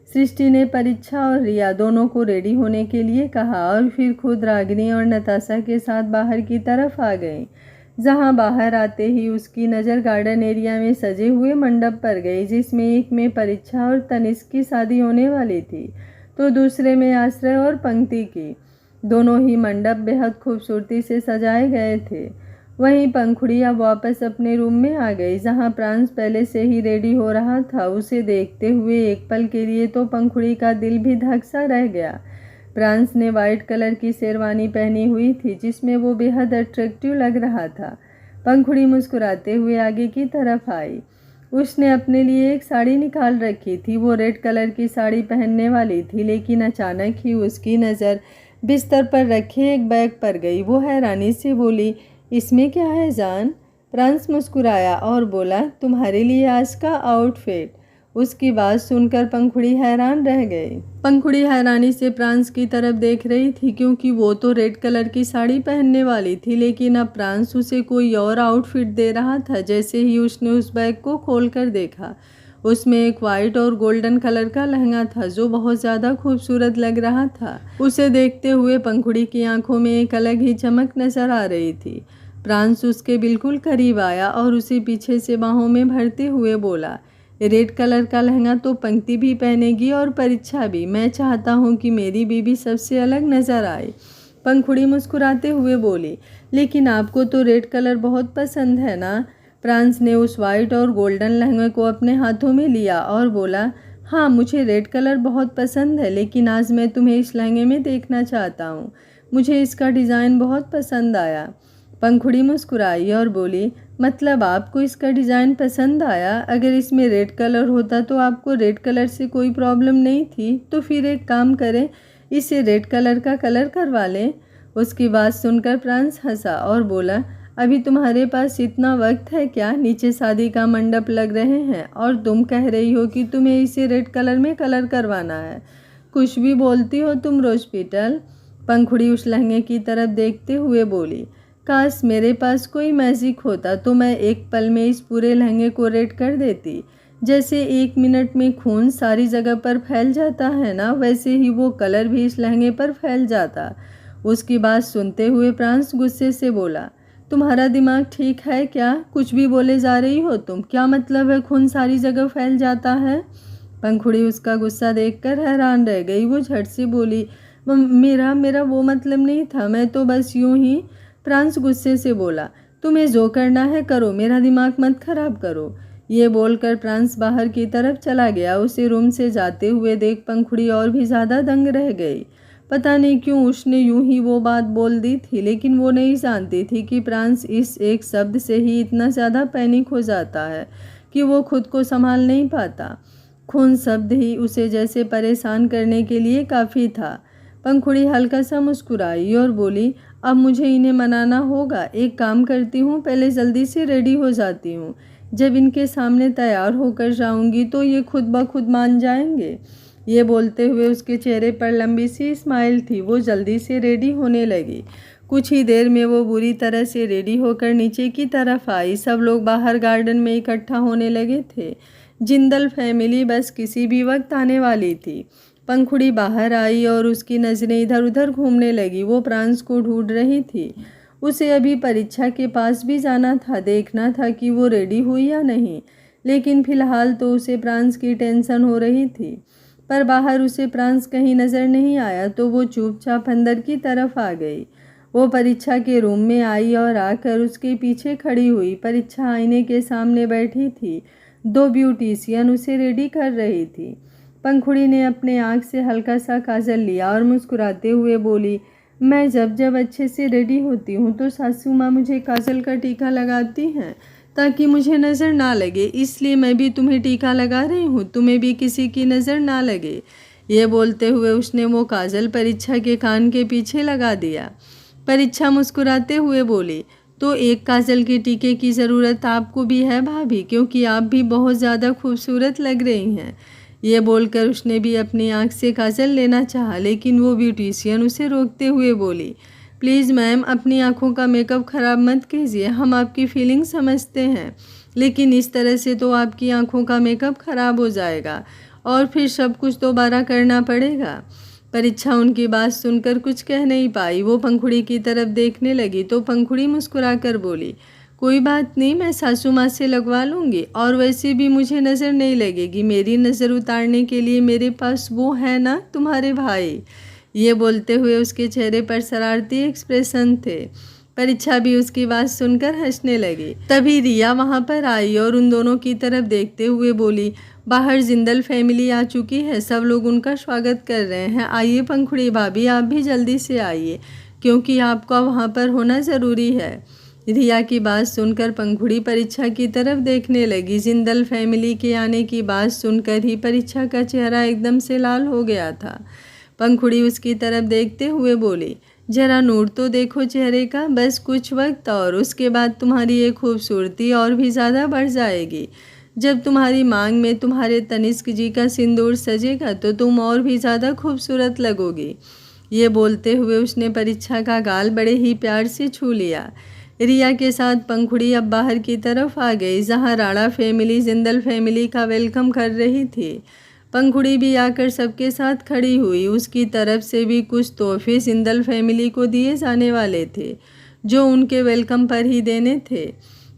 सृष्टि ने परीक्षा और रिया दोनों को रेडी होने के लिए कहा और फिर खुद रागिनी और नताशा के साथ बाहर की तरफ आ गई, जहां बाहर आते ही उसकी नज़र गार्डन एरिया में सजे हुए मंडप पर गई, जिसमें एक में परीक्षा और तनिष्क की शादी होने वाली थी। तो दूसरे में आश्रय और पंक्ति की। दोनों ही मंडप बेहद खूबसूरती से सजाए गए थे। वहीं पंखुड़ी अब वापस अपने रूम में आ गई, जहां प्रांस पहले से ही रेडी हो रहा था। उसे देखते हुए एक पल के लिए तो पंखुड़ी का दिल भी धक सा रह गया। प्रांस ने वाइट कलर की शेरवानी पहनी हुई थी, जिसमें वो बेहद अट्रैक्टिव लग रहा था। पंखुड़ी मुस्कुराते हुए आगे की तरफ आई। उसने अपने लिए एक साड़ी निकाल रखी थी। वो रेड कलर की साड़ी पहनने वाली थी, लेकिन अचानक ही उसकी नज़र बिस्तर पर रखे एक बैग पर गई। वो हैरानी से बोली, इसमें क्या है जान? प्रांस मुस्कुराया और बोला, तुम्हारे लिए आज का आउटफिट। उसकी बात सुनकर पंखुड़ी हैरान रह गई। पंखुड़ी हैरानी से प्रांस की तरफ देख रही थी, क्योंकि वो तो रेड कलर की साड़ी पहनने वाली थी, लेकिन अब प्रांस उसे कोई और आउटफिट दे रहा था। जैसे ही उसने उस बैग को खोलकर देखा, उसमें एक वाइट और गोल्डन कलर का लहंगा था, जो बहुत ज़्यादा खूबसूरत लग रहा था। उसे देखते हुए पंखुड़ी की आंखों में एक अलग ही चमक नजर आ रही थी। प्रांस उसके बिल्कुल करीब आया और उसे पीछे से बाहों में भरते हुए बोला, रेड कलर का लहंगा तो पंक्ति भी पहनेगी और परीक्षा भी। मैं चाहता हूँ कि मेरी बीबी सबसे अलग नज़र आए। पंखुड़ी मुस्कुराते हुए बोली, लेकिन आपको तो रेड कलर बहुत पसंद है ना? प्रांस ने उस वाइट और गोल्डन लहंगे को अपने हाथों में लिया और बोला, हाँ मुझे रेड कलर बहुत पसंद है, लेकिन आज मैं तुम्हें इस लहंगे में देखना चाहता हूँ। मुझे इसका डिज़ाइन बहुत पसंद आया। पंखुड़ी मुस्कुराई और बोली, मतलब आपको इसका डिज़ाइन पसंद आया? अगर इसमें रेड कलर होता तो आपको रेड कलर से कोई प्रॉब्लम नहीं थी, तो फिर एक काम करें, इसे रेड कलर का कलर करवा लें। उसकी बात सुनकर प्रांस हंसा और बोला, अभी तुम्हारे पास इतना वक्त है क्या? नीचे शादी का मंडप लग रहे हैं और तुम कह रही हो कि तुम्हें इसे रेड कलर में कलर करवाना है। कुछ भी बोलती हो तुम रोजपीटल। पंखुड़ी उस लहंगे की तरफ देखते हुए बोली, काश मेरे पास कोई मैजिक होता तो मैं एक पल में इस पूरे लहंगे को रेड कर देती। जैसे 1 मिनट में खून सारी जगह पर फैल जाता है ना, वैसे ही वो कलर भी इस लहंगे पर फैल जाता। उसकी बात सुनते हुए प्रांस गुस्से से बोला, तुम्हारा दिमाग ठीक है क्या? कुछ भी बोले जा रही हो तुम। क्या मतलब है खून सारी जगह फैल जाता है? पंखुड़ी उसका गुस्सा देखकर हैरान रह गई। वो झट से बोली, मेरा वो मतलब नहीं था, मैं तो बस यूं ही। प्रांस गुस्से से बोला, तुम्हें जो करना है करो, मेरा दिमाग मत खराब करो। ये बोलकर प्रांस बाहर की तरफ चला गया। उसे रूम से जाते हुए देख पंखुड़ी और भी ज़्यादा दंग रह गई। पता नहीं क्यों उसने यूं ही वो बात बोल दी थी, लेकिन वो नहीं जानती थी कि प्रांस इस एक शब्द से ही इतना ज़्यादा पैनिक हो जाता है कि वो खुद को संभाल नहीं पाता। खून शब्द ही उसे जैसे परेशान करने के लिए काफ़ी था। पंखुड़ी हल्का सा मुस्कुराई और बोली, अब मुझे इन्हें मनाना होगा। एक काम करती हूँ, पहले जल्दी से रेडी हो जाती हूँ। जब इनके सामने तैयार होकर जाऊँगी तो ये खुद ब खुद मान जाएंगे। ये बोलते हुए उसके चेहरे पर लंबी सी स्माइल थी। वो जल्दी से रेडी होने लगी। कुछ ही देर में वो बुरी तरह से रेडी होकर नीचे की तरफ आई। सब लोग बाहर गार्डन में इकट्ठा होने लगे थे। जिंदल फैमिली बस किसी भी वक्त आने वाली थी। पंखुड़ी बाहर आई और उसकी नज़रें इधर उधर घूमने लगी। वो प्रांस को ढूंढ रही थी। उसे अभी परीक्षा के पास भी जाना था, देखना था कि वो रेडी हुई या नहीं। लेकिन फिलहाल तो उसे प्रांस की टेंशन हो रही थी। पर बाहर उसे प्रांस कहीं नज़र नहीं आया, तो वो चुपचाप अंदर की तरफ आ गई। वो परीक्षा के रूम में आई और आकर उसके पीछे खड़ी हुई। परीक्षा आईने के सामने बैठी थी। 2 ब्यूटिशियन उसे रेडी कर रही थी। पंखुड़ी ने अपने आँख से हल्का सा काजल लिया और मुस्कुराते हुए बोली, मैं जब अच्छे से रेडी होती हूँ तो सासू माँ मुझे काजल का टीका लगाती हैं ताकि मुझे नज़र ना लगे, इसलिए मैं भी तुम्हें टीका लगा रही हूँ, तुम्हें भी किसी की नज़र ना लगे। ये बोलते हुए उसने वो काजल परीक्षा के कान के पीछे लगा दिया। परीक्षा मुस्कुराते हुए बोली, तो एक काजल के टीके की ज़रूरत आपको भी है भाभी, क्योंकि आप भी बहुत ज़्यादा खूबसूरत लग रही हैं। ये बोलकर उसने भी अपनी आँख से काजल लेना चाहा, लेकिन वो ब्यूटिशियन उसे रोकते हुए बोली, प्लीज़ मैम अपनी आँखों का मेकअप ख़राब मत कीजिए, हम आपकी फीलिंग समझते हैं, लेकिन इस तरह से तो आपकी आँखों का मेकअप ख़राब हो जाएगा और फिर सब कुछ दोबारा करना पड़ेगा। परीक्षा उनकी बात सुनकर कुछ कह नहीं पाई। वो पंखुड़ी की तरफ देखने लगी तो पंखुड़ी मुस्कुरा कर बोली, कोई बात नहीं, मैं सासू माँ से लगवा लूँगी, और वैसे भी मुझे नज़र नहीं लगेगी। मेरी नज़र उतारने के लिए मेरे पास वो है ना, तुम्हारे भाई। ये बोलते हुए उसके चेहरे पर शरारती एक्सप्रेशन थे। परीक्षा भी उसकी बात सुनकर हंसने लगी। तभी रिया वहाँ पर आई और उन दोनों की तरफ देखते हुए बोली, बाहर जिंदल फैमिली आ चुकी है, सब लोग उनका स्वागत कर रहे हैं। आइए पंखुड़ी भाभी, आप भी जल्दी से आइए, क्योंकि आपका वहाँ पर होना ज़रूरी है। रिया की बात सुनकर पंखुड़ी परीक्षा की तरफ देखने लगी। जिंदल फैमिली के आने की बात सुनकर ही परीक्षा का चेहरा एकदम से लाल हो गया था। पंखुड़ी उसकी तरफ देखते हुए बोली, जरा नूर तो देखो चेहरे का, बस कुछ वक्त और उसके बाद तुम्हारी ये खूबसूरती और भी ज़्यादा बढ़ जाएगी। जब तुम्हारी मांग में तुम्हारे तनिष्क जी का सिंदूर सजेगा तो तुम और भी ज़्यादा खूबसूरत लगोगी। ये बोलते हुए उसने परीक्षा का गाल बड़े ही प्यार से छू लिया। रिया के साथ पंखुड़ी अब बाहर की तरफ आ गई, जहाँ राणा फैमिली जिंदल फैमिली का वेलकम कर रही थी। पंखुड़ी भी आकर सबके साथ खड़ी हुई। उसकी तरफ से भी कुछ तोहफे जिंदल फैमिली को दिए जाने वाले थे, जो उनके वेलकम पर ही देने थे।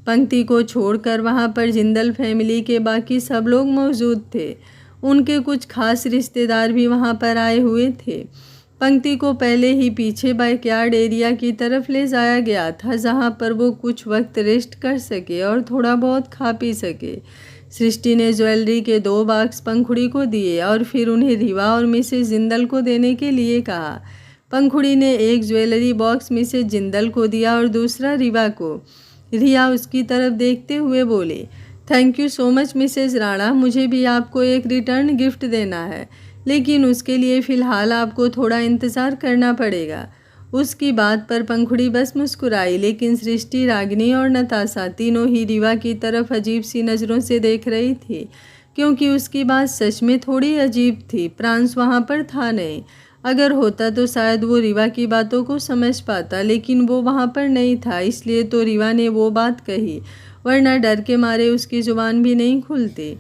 पंक्ति को छोड़कर वहाँ पर जिंदल फैमिली के बाकी सब लोग मौजूद थे। उनके कुछ खास रिश्तेदार भी वहाँ पर आए हुए थे। पंक्ति को पहले ही पीछे बैकयार्ड एरिया की तरफ ले जाया गया था, जहाँ पर वो कुछ वक्त रेस्ट कर सके और थोड़ा बहुत खा पी सके। सृष्टि ने ज्वेलरी के 2 बॉक्स पंखुड़ी को दिए और फिर उन्हें रीवा और मिसेज जिंदल को देने के लिए कहा। पंखुड़ी ने एक ज्वेलरी बॉक्स मिसेज जिंदल को दिया और दूसरा रीवा को। रिया उसकी तरफ देखते हुए बोली, thank you so much Mrs Rana, मुझे भी आपको एक रिटर्न गिफ्ट देना है, लेकिन उसके लिए फ़िलहाल आपको थोड़ा इंतज़ार करना पड़ेगा। उसकी बात पर पंखुड़ी बस मुस्कुराई, लेकिन सृष्टि, रागिनी और नताशा तीनों ही रीवा की तरफ अजीब सी नज़रों से देख रही थी, क्योंकि उसकी बात सच में थोड़ी अजीब थी। प्रांस वहाँ पर था नहीं। अगर होता तो शायद वो रीवा की बातों को समझ पाता, लेकिन वो वहाँ पर नहीं था, इसलिए तो रीवा ने वो बात कही, वरना डर के मारे उसकी ज़ुबान भी नहीं खुलती।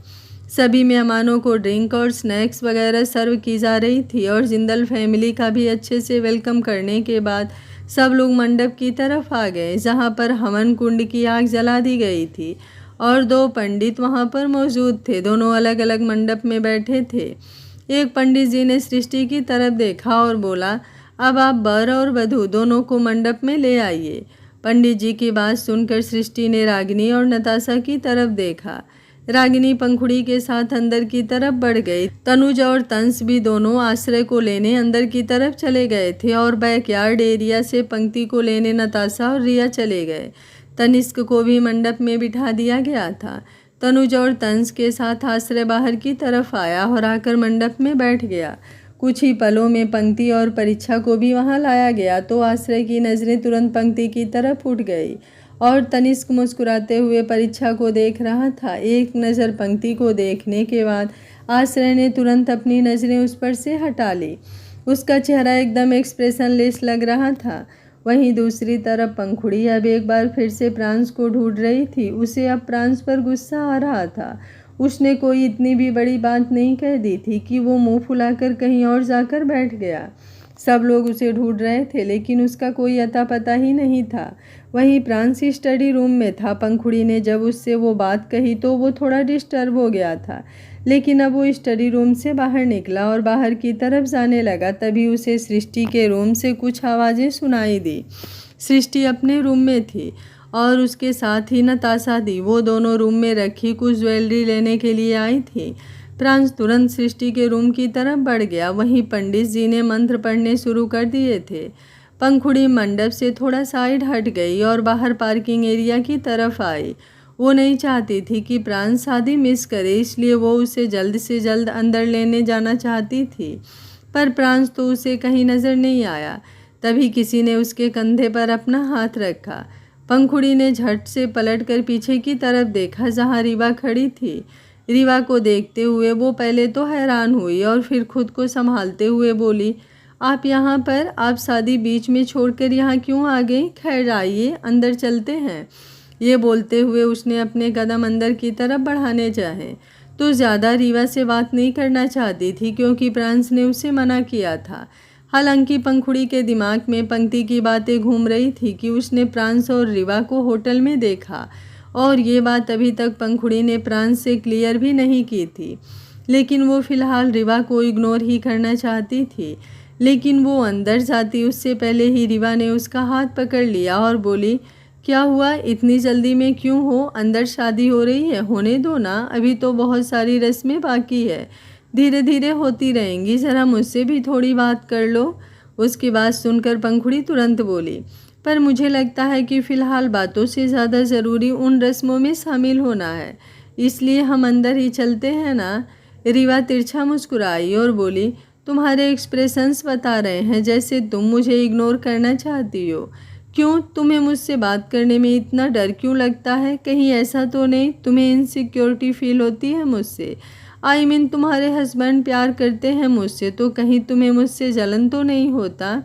सभी मेहमानों को ड्रिंक और स्नैक्स वगैरह सर्व की जा रही थी और जिंदल फैमिली का भी अच्छे से वेलकम करने के बाद सब लोग मंडप की तरफ आ गए, जहाँ पर हवन कुंड की आग जला दी गई थी और 2 पंडित वहाँ पर मौजूद थे। दोनों अलग अलग मंडप में बैठे थे। एक पंडित जी ने सृष्टि की तरफ देखा और बोला, अब आप वर और वधू दोनों को मंडप में ले आइए। पंडित जी की बात सुनकर सृष्टि ने रागिनी और नताशा की तरफ देखा। रागिनी पंखुड़ी के साथ अंदर की तरफ बढ़ गई। तनुज और तंस भी दोनों आश्रय को लेने अंदर की तरफ चले गए थे और बैकयार्ड एरिया से पंक्ति को लेने नताशा और रिया चले गए। तनिष्क को भी मंडप में बिठा दिया गया था। तनुज और तंस के साथ आश्रय बाहर की तरफ आया और आकर मंडप में बैठ गया। कुछ ही पलों में पंक्ति और परीक्षा को भी वहां लाया गया तो आश्रय की नज़रें तुरंत पंक्ति की तरफ उठ गई और तनिष्क मुस्कुराते हुए परीक्षा को देख रहा था। एक नज़र पंक्ति को देखने के बाद आश्रय ने तुरंत अपनी नज़रें उस पर से हटा ली। उसका चेहरा एकदम एक्सप्रेशनलेस लग रहा था। वहीं दूसरी तरफ पंखुड़ी अब एक बार फिर से प्रांस को ढूंढ रही थी। उसे अब प्रांस पर गुस्सा आ रहा था। उसने कोई इतनी भी बड़ी बात नहीं कह दी थी कि वो मुंह फुलाकर कहीं और जाकर बैठ गया। सब लोग उसे ढूंढ रहे थे, लेकिन उसका कोई अता पता ही नहीं था। वहीं प्रांस स्टडी रूम में था। पंखुड़ी ने जब उससे वो बात कही तो वो थोड़ा डिस्टर्ब हो गया था, लेकिन अब वो स्टडी रूम से बाहर निकला और बाहर की तरफ जाने लगा। तभी उसे सृष्टि के रूम से कुछ आवाज़ें सुनाई दी। सृष्टि अपने रूम में थी और उसके साथ ही नताशा दी। वो दोनों रूम में रखी कुछ ज्वेलरी लेने के लिए आई थी। प्रांस तुरंत सृष्टि के रूम की तरफ बढ़ गया। वहीं पंडित जी ने मंत्र पढ़ने शुरू कर दिए थे। पंखुड़ी मंडप से थोड़ा साइड हट गई और बाहर पार्किंग एरिया की तरफ आई। वो नहीं चाहती थी कि प्रांस शादी मिस करे, इसलिए वो उसे जल्द से जल्द अंदर लेने जाना चाहती थी, पर प्रांस तो उसे कहीं नज़र नहीं आया। तभी किसी ने उसके कंधे पर अपना हाथ रखा। पंखुड़ी ने झट से पलटकर पीछे की तरफ देखा, जहाँ रीवा खड़ी थी। रीवा को देखते हुए वो पहले तो हैरान हुई और फिर खुद को संभालते हुए बोली, आप यहाँ पर, आप शादी बीच में छोड़कर यहाँ क्यों आ गई? खैर आइए, अंदर चलते हैं। ये बोलते हुए उसने अपने कदम अंदर की तरफ बढ़ाने चाहे तो ज़्यादा रीवा से बात नहीं करना चाहती थी, क्योंकि प्रांस ने उसे मना किया था। हालांकि पंखुड़ी के दिमाग में पंक्ति की बातें घूम रही थी कि उसने प्रांस और रीवा को होटल में देखा, और ये बात अभी तक पंखुड़ी ने प्रांस से क्लियर भी नहीं की थी। लेकिन वो फ़िलहाल रीवा को इग्नोर ही करना चाहती थी। लेकिन वो अंदर जाती उससे पहले ही रीवा ने उसका हाथ पकड़ लिया और बोली, क्या हुआ, इतनी जल्दी में क्यों हो? अंदर शादी हो रही है, होने दो ना, अभी तो बहुत सारी रस्में बाकी है, धीरे धीरे होती रहेंगी, ज़रा मुझसे भी थोड़ी बात कर लो। उसकी बात सुनकर पंखुड़ी तुरंत बोली, पर मुझे लगता है कि फ़िलहाल बातों से ज़्यादा ज़रूरी उन रस्मों में शामिल होना है, इसलिए हम अंदर ही चलते हैं ना। रीवा तिरछा मुस्कुराई और बोली, तुम्हारे एक्सप्रेशंस बता रहे हैं जैसे तुम मुझे इग्नोर करना चाहती हो। क्यों, तुम्हें मुझसे बात करने में इतना डर क्यों लगता है? कहीं ऐसा तो नहीं तुम्हें इनसिक्योरिटी फील होती है मुझसे? आई मीन तुम्हारे हस्बैंड प्यार करते हैं मुझसे, तो कहीं तुम्हें मुझसे जलन तो नहीं होता?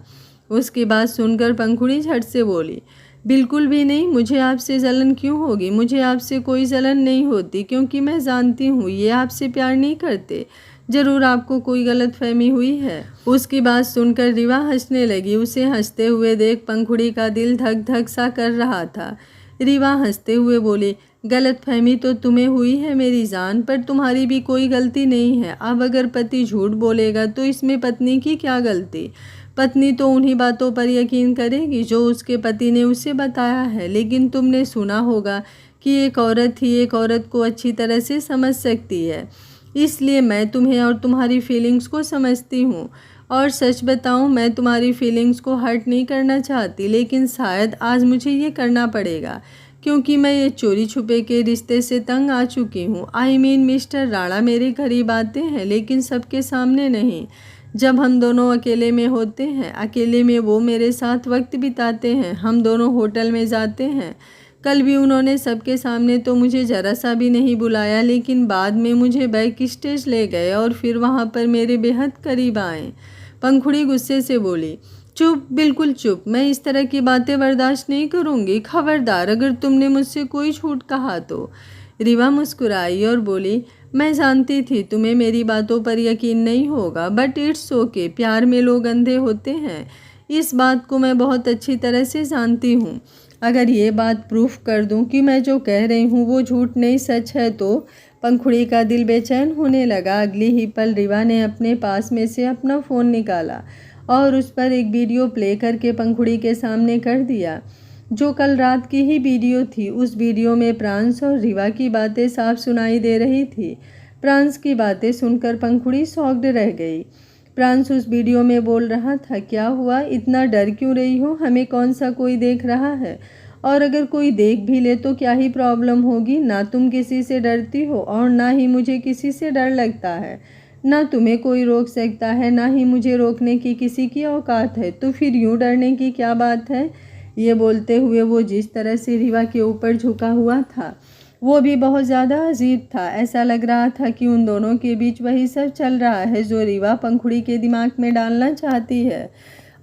उसकी बात सुनकर पंखुड़ी झट से बोली, बिल्कुल भी नहीं, मुझे आपसे जलन क्यों होगी? मुझे आपसे कोई जलन नहीं होती, क्योंकि मैं जानती हूँ ये आपसे प्यार नहीं करते। ज़रूर आपको कोई गलतफहमी हुई है। उसकी बात सुनकर रीवा हंसने लगी। उसे हंसते हुए देख पंखुड़ी का दिल धक धक सा कर रहा था। रीवा हंसते हुए बोली, गलतफहमी तो तुम्हें हुई है मेरी जान, पर तुम्हारी भी कोई गलती नहीं है। अब अगर पति झूठ बोलेगा तो इसमें पत्नी की क्या गलती? पत्नी तो उन्हीं बातों पर यकीन करेगी जो उसके पति ने उसे बताया है। लेकिन तुमने सुना होगा कि एक औरत ही एक औरत को अच्छी तरह से समझ सकती है, इसलिए मैं तुम्हें और तुम्हारी फीलिंग्स को समझती हूँ। और सच बताऊँ, मैं तुम्हारी फीलिंग्स को हर्ट नहीं करना चाहती, लेकिन शायद आज मुझे ये करना पड़ेगा, क्योंकि मैं ये चोरी छुपे के रिश्ते से तंग आ चुकी हूँ। आई मीन मिस्टर राणा मेरे करीब आते हैं, लेकिन सबके सामने नहीं। जब हम दोनों अकेले में होते हैं, अकेले में वो मेरे साथ वक्त बिताते हैं, हम दोनों होटल में जाते हैं। कल भी उन्होंने सबके सामने तो मुझे ज़रा सा भी नहीं बुलाया, लेकिन बाद में मुझे बैक स्टेज ले गए और फिर वहाँ पर मेरे बेहद करीब आए। पंखुड़ी गुस्से से बोली, चुप, बिल्कुल चुप, मैं इस तरह की बातें बर्दाश्त नहीं करूँगी। खबरदार अगर तुमने मुझसे कोई झूठ कहा तो। रीवा मुस्कुराई और बोली, मैं जानती थी तुम्हें मेरी बातों पर यकीन नहीं होगा, बट इट्स ओके, प्यार में लोग अंधे होते हैं, इस बात को मैं बहुत अच्छी तरह से जानती हूँ। अगर ये बात प्रूफ कर दूँ कि मैं जो कह रही हूँ वो झूठ नहीं सच है तो। पंखुड़ी का दिल बेचैन होने लगा। अगली ही पल रीवा ने अपने पास में से अपना फ़ोन निकाला और उस पर एक वीडियो प्ले करके पंखुड़ी के सामने कर दिया, जो कल रात की ही वीडियो थी। उस वीडियो में प्रांस और रीवा की बातें साफ सुनाई दे रही थी। प्रांस की बातें सुनकर पंखुड़ी शॉक्ड रह गई। प्रांस उस वीडियो में बोल रहा था, क्या हुआ, इतना डर क्यों रही हो? हमें कौन सा कोई देख रहा है? और अगर कोई देख भी ले तो क्या ही प्रॉब्लम होगी? ना तुम किसी से डरती हो और ना ही मुझे किसी से डर लगता है। ना तुम्हें कोई रोक सकता है, ना ही मुझे रोकने की किसी की औकात है, तो फिर यूँ डरने की क्या बात है? ये बोलते हुए वो जिस तरह से रीवा के ऊपर झुका हुआ था वो भी बहुत ज़्यादा अजीब था। ऐसा लग रहा था कि उन दोनों के बीच वही सब चल रहा है जो रीवा पंखुड़ी के दिमाग में डालना चाहती है।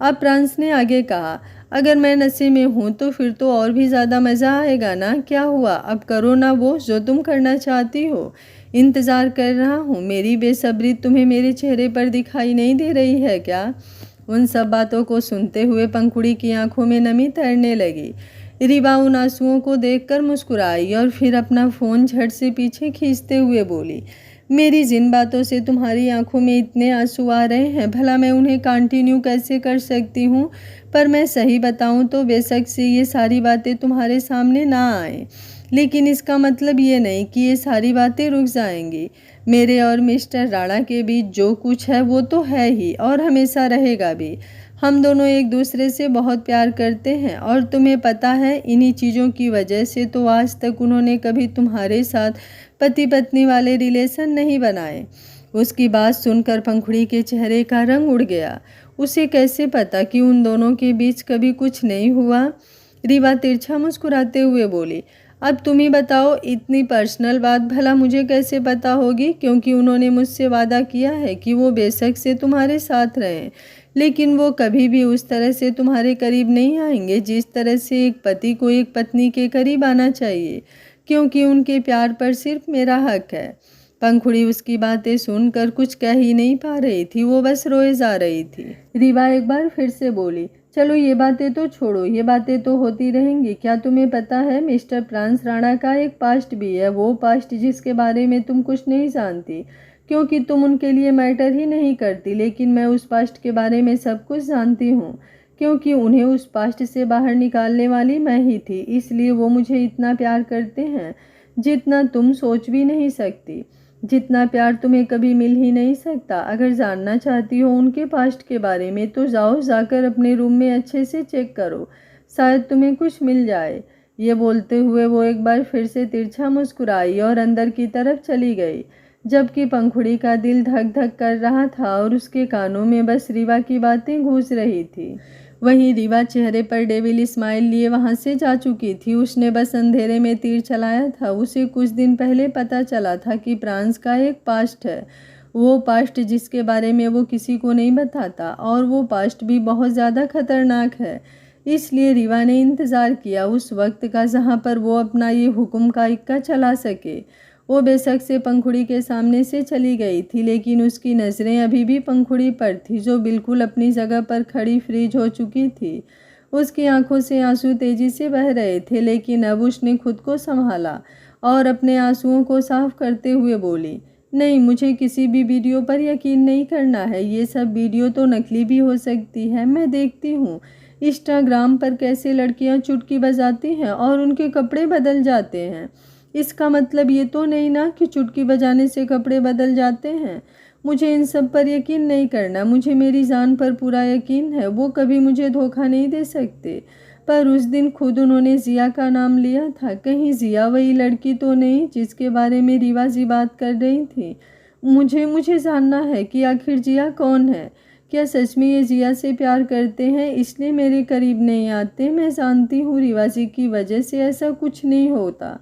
अब प्रांस ने आगे कहा, अगर मैं नशे में हूँ तो फिर तो और भी ज़्यादा मज़ा आएगा ना। क्या हुआ, अब करो ना वो जो तुम करना चाहती हो। इंतज़ार कर रहा हूँ। मेरी बेसब्री तुम्हें मेरे चेहरे पर दिखाई नहीं दे रही है क्या? उन सब बातों को सुनते हुए पंखुड़ी की आंखों में नमी तैरने लगी। रीवा उन आंसुओं को देखकर मुस्कुराई और फिर अपना फ़ोन झट से पीछे खींचते हुए बोली, मेरी जिन बातों से तुम्हारी आंखों में इतने आंसू आ रहे हैं, भला मैं उन्हें कंटिन्यू कैसे कर सकती हूँ? पर मैं सही बताऊँ तो बेशक से ये सारी बातें तुम्हारे सामने ना आए, लेकिन इसका मतलब ये नहीं कि ये सारी बातें रुक जाएंगी। मेरे और मिस्टर राणा के बीच जो कुछ है वो तो है ही और हमेशा रहेगा भी। हम दोनों एक दूसरे से बहुत प्यार करते हैं और तुम्हें पता है इन्हीं चीज़ों की वजह से तो आज तक उन्होंने कभी तुम्हारे साथ पति पत्नी वाले रिलेशन नहीं बनाए। उसकी बात सुनकर पंखुड़ी के चेहरे का रंग उड़ गया। उसे कैसे पता कि उन दोनों के बीच कभी कुछ नहीं हुआ? रीवा तिरछा मुस्कुराते हुए बोली, अब तुम ही बताओ, इतनी पर्सनल बात भला मुझे कैसे पता होगी? क्योंकि उन्होंने मुझसे वादा किया है कि वो बेशक से तुम्हारे साथ रहें, लेकिन वो कभी भी उस तरह से तुम्हारे करीब नहीं आएंगे जिस तरह से एक पति को एक पत्नी के करीब आना चाहिए, क्योंकि उनके प्यार पर सिर्फ मेरा हक है। पंखुड़ी उसकी बातें सुनकर कुछ कह ही नहीं पा रही थी, वो बस रोए जा रही थी। रीवा एक बार फिर से बोली, चलो ये बातें तो छोड़ो, ये बातें तो होती रहेंगी। क्या तुम्हें पता है मिस्टर प्रांस राणा का एक पास्ट भी है, वो पास्ट जिसके बारे में तुम कुछ नहीं जानती क्योंकि तुम उनके लिए मैटर ही नहीं करती। लेकिन मैं उस पास्ट के बारे में सब कुछ जानती हूँ क्योंकि उन्हें उस पास्ट से बाहर निकालने वाली मैं ही थी। इसलिए वो मुझे इतना प्यार करते हैं जितना तुम सोच भी नहीं सकती, जितना प्यार तुम्हें कभी मिल ही नहीं सकता। अगर जानना चाहती हो उनके पास्ट के बारे में तो जाओ, जाकर अपने रूम में अच्छे से चेक करो, शायद तुम्हें कुछ मिल जाए। ये बोलते हुए वो एक बार फिर से तिरछा मुस्कुराई और अंदर की तरफ चली गई, जबकि पंखुड़ी का दिल धक धक कर रहा था और उसके कानों में बस रीवा की बातें गूंज रही थी। वहीं रीवा चेहरे पर डेविल स्माइल लिए वहां से जा चुकी थी। उसने बस अंधेरे में तीर चलाया था। उसे कुछ दिन पहले पता चला था कि प्रांस का एक पास्ट है, वो पास्ट जिसके बारे में वो किसी को नहीं बताता, और वो पास्ट भी बहुत ज़्यादा खतरनाक है। इसलिए रीवा ने इंतज़ार किया उस वक्त का जहाँ पर वो अपना ये हुक्म का इक्का चला सके। वो बेशक से पंखुड़ी के सामने से चली गई थी, लेकिन उसकी नज़रें अभी भी पंखुड़ी पर थी, जो बिल्कुल अपनी जगह पर खड़ी फ्रीज हो चुकी थी। उसकी आंखों से आंसू तेजी से बह रहे थे, लेकिन अब उसने खुद को संभाला और अपने आंसुओं को साफ करते हुए बोली, नहीं, मुझे किसी भी वीडियो पर यकीन नहीं करना है। ये सब वीडियो तो नकली भी हो सकती है। मैं देखती हूँ इंस्टाग्राम पर कैसे लड़कियाँ चुटकी बजाती हैं और उनके कपड़े बदल जाते हैं। इसका मतलब ये तो नहीं ना कि चुटकी बजाने से कपड़े बदल जाते हैं। मुझे इन सब पर यकीन नहीं करना। मुझे मेरी जान पर पूरा यकीन है, वो कभी मुझे धोखा नहीं दे सकते। पर उस दिन खुद उन्होंने जिया का नाम लिया था। कहीं जिया वही लड़की तो नहीं जिसके बारे में रीवा जी बात कर रही थी? मुझे जानना है कि आखिर जिया कौन है। क्या सच में ये जिया से प्यार करते हैं इसलिए मेरे करीब नहीं आते? मैं जानती हूँ रीवा जी की वजह से ऐसा कुछ नहीं होता।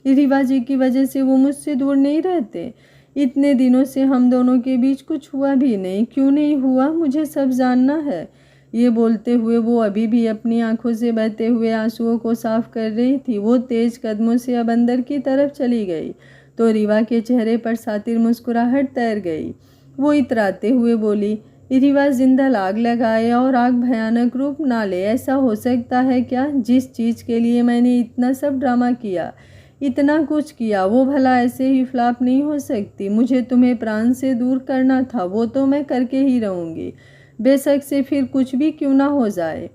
रीवा जी की वजह से वो मुझसे दूर नहीं रहते। इतने दिनों से हम दोनों के बीच कुछ हुआ भी नहीं। क्यों नहीं हुआ, मुझे सब जानना है। ये बोलते हुए वो अभी भी अपनी आंखों से बहते हुए आंसुओं को साफ कर रही थी। वो तेज कदमों से अब अंदर की तरफ चली गई तो रीवा के चेहरे पर सातिर मुस्कुराहट तैर गई। वो इतराते हुए बोली, रीवा, जिंदा आग लगाए और आग भयानक रूप ना ले। ऐसा हो सकता है क्या? जिस चीज़ के लिए मैंने इतना सब ड्रामा किया, इतना कुछ किया, वो भला ऐसे ही फ्लॉप नहीं हो सकती? मुझे तुम्हें प्राण से दूर करना था, वो तो मैं करके ही रहूँगी, बेशक से फिर कुछ भी क्यों ना हो जाए।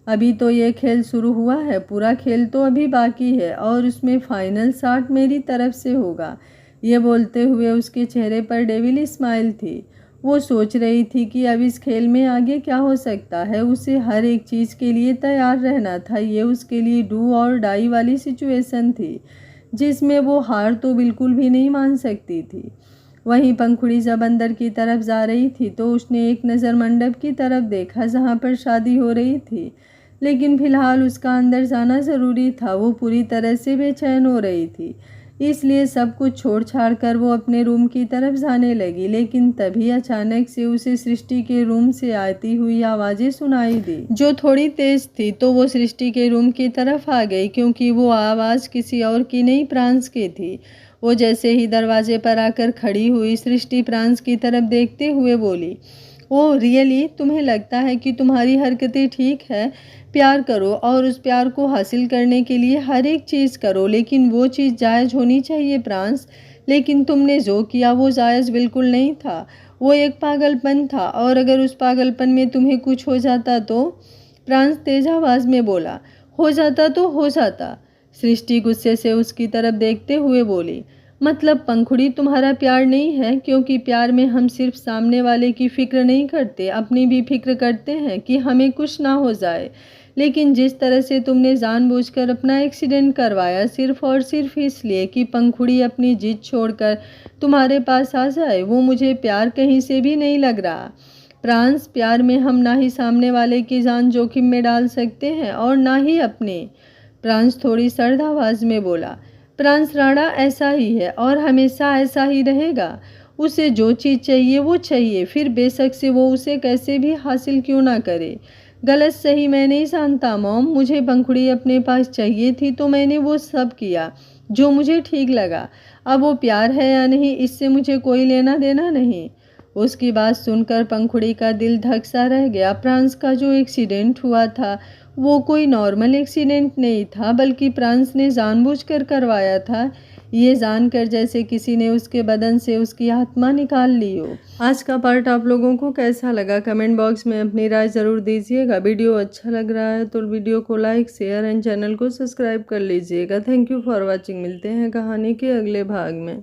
अभी तो ये खेल शुरू हुआ है, पूरा खेल तो अभी बाकी है और उसमें फाइनल शॉट मेरी तरफ से होगा। ये बोलते हुए उसके चेहरे पर डेविल स्माइल थी। वो सोच रही थी कि अब इस खेल में आगे क्या हो सकता है। उसे हर एक चीज़ के लिए तैयार रहना था। ये उसके लिए डू और डाई वाली सिचुएशन थी जिसमें वो हार तो बिल्कुल भी नहीं मान सकती थी। वहीं पंखुड़ी जब अंदर की तरफ जा रही थी तो उसने एक नज़र मंडप की तरफ देखा जहाँ पर शादी हो रही थी, लेकिन फिलहाल उसका अंदर जाना ज़रूरी था। वो पूरी तरह से बेचैन हो रही थी, इसलिए सब कुछ छोड़ छाड़ कर वो अपने रूम की तरफ जाने लगी। लेकिन तभी अचानक से उसे सृष्टि के रूम से आती हुई आवाज़ें सुनाई दी, जो थोड़ी तेज थी। तो वो सृष्टि के रूम की तरफ आ गई क्योंकि वो आवाज़ किसी और की नहीं, प्रांस की थी। वो जैसे ही दरवाजे पर आकर खड़ी हुई, सृष्टि प्रांस की तरफ देखते हुए बोली, ओह रियली? तुम्हें लगता है कि तुम्हारी हरकतें ठीक है? प्यार करो और उस प्यार को हासिल करने के लिए हर एक चीज़ करो, लेकिन वो चीज़ जायज़ होनी चाहिए प्रांस। लेकिन तुमने जो किया वो जायज़ बिल्कुल नहीं था। वो एक पागलपन था, और अगर उस पागलपन में तुम्हें कुछ हो जाता तो? प्रांस तेज आवाज़ में बोला। हो जाता तो हो जाता। सृष्टि गुस्से से उसकी तरफ देखते हुए बोली, मतलब पंखुड़ी तुम्हारा प्यार नहीं है? क्योंकि प्यार में हम सिर्फ सामने वाले की फिक्र नहीं करते, अपनी भी फिक्र करते हैं कि हमें कुछ ना हो जाए। लेकिन जिस तरह से तुमने जानबूझकर अपना एक्सीडेंट करवाया सिर्फ और सिर्फ इसलिए कि पंखुड़ी अपनी जिद छोड़कर तुम्हारे पास आ जाए, वो मुझे प्यार कहीं से भी नहीं लग रहा। प्रांस, प्यार में हम ना ही सामने वाले की जान जोखिम में डाल सकते हैं और ना ही अपने। प्रांस थोड़ी सर्द आवाज़ में बोला, प्रांस राणा ऐसा ही है और हमेशा ऐसा ही रहेगा। उसे जो चीज़ चाहिए वो चाहिए, फिर बेशक से वो उसे कैसे भी हासिल क्यों ना करे। गलत सही मैं नहीं जानता मॉम, मुझे पंखुड़ी अपने पास चाहिए थी तो मैंने वो सब किया, जो मुझे ठीक लगा। अब वो प्यार है या नहीं इससे मुझे कोई लेना देना नहीं। उसकी बात सुनकर पंखुड़ी का दिल धक सा रह गया। प्रांस का जो एक्सीडेंट हुआ था वो कोई नॉर्मल एक्सीडेंट नहीं था, बल्कि प्रांस ने जानबूझकर करवाया था, ये जानकर जैसे किसी ने उसके बदन से उसकी आत्मा निकाल ली हो। आज का पार्ट आप लोगों को कैसा लगा कमेंट बॉक्स में अपनी राय ज़रूर दीजिएगा। वीडियो अच्छा लग रहा है तो वीडियो को लाइक शेयर एंड चैनल को सब्सक्राइब कर लीजिएगा। Thank you for watching. मिलते हैं कहानी के अगले भाग में।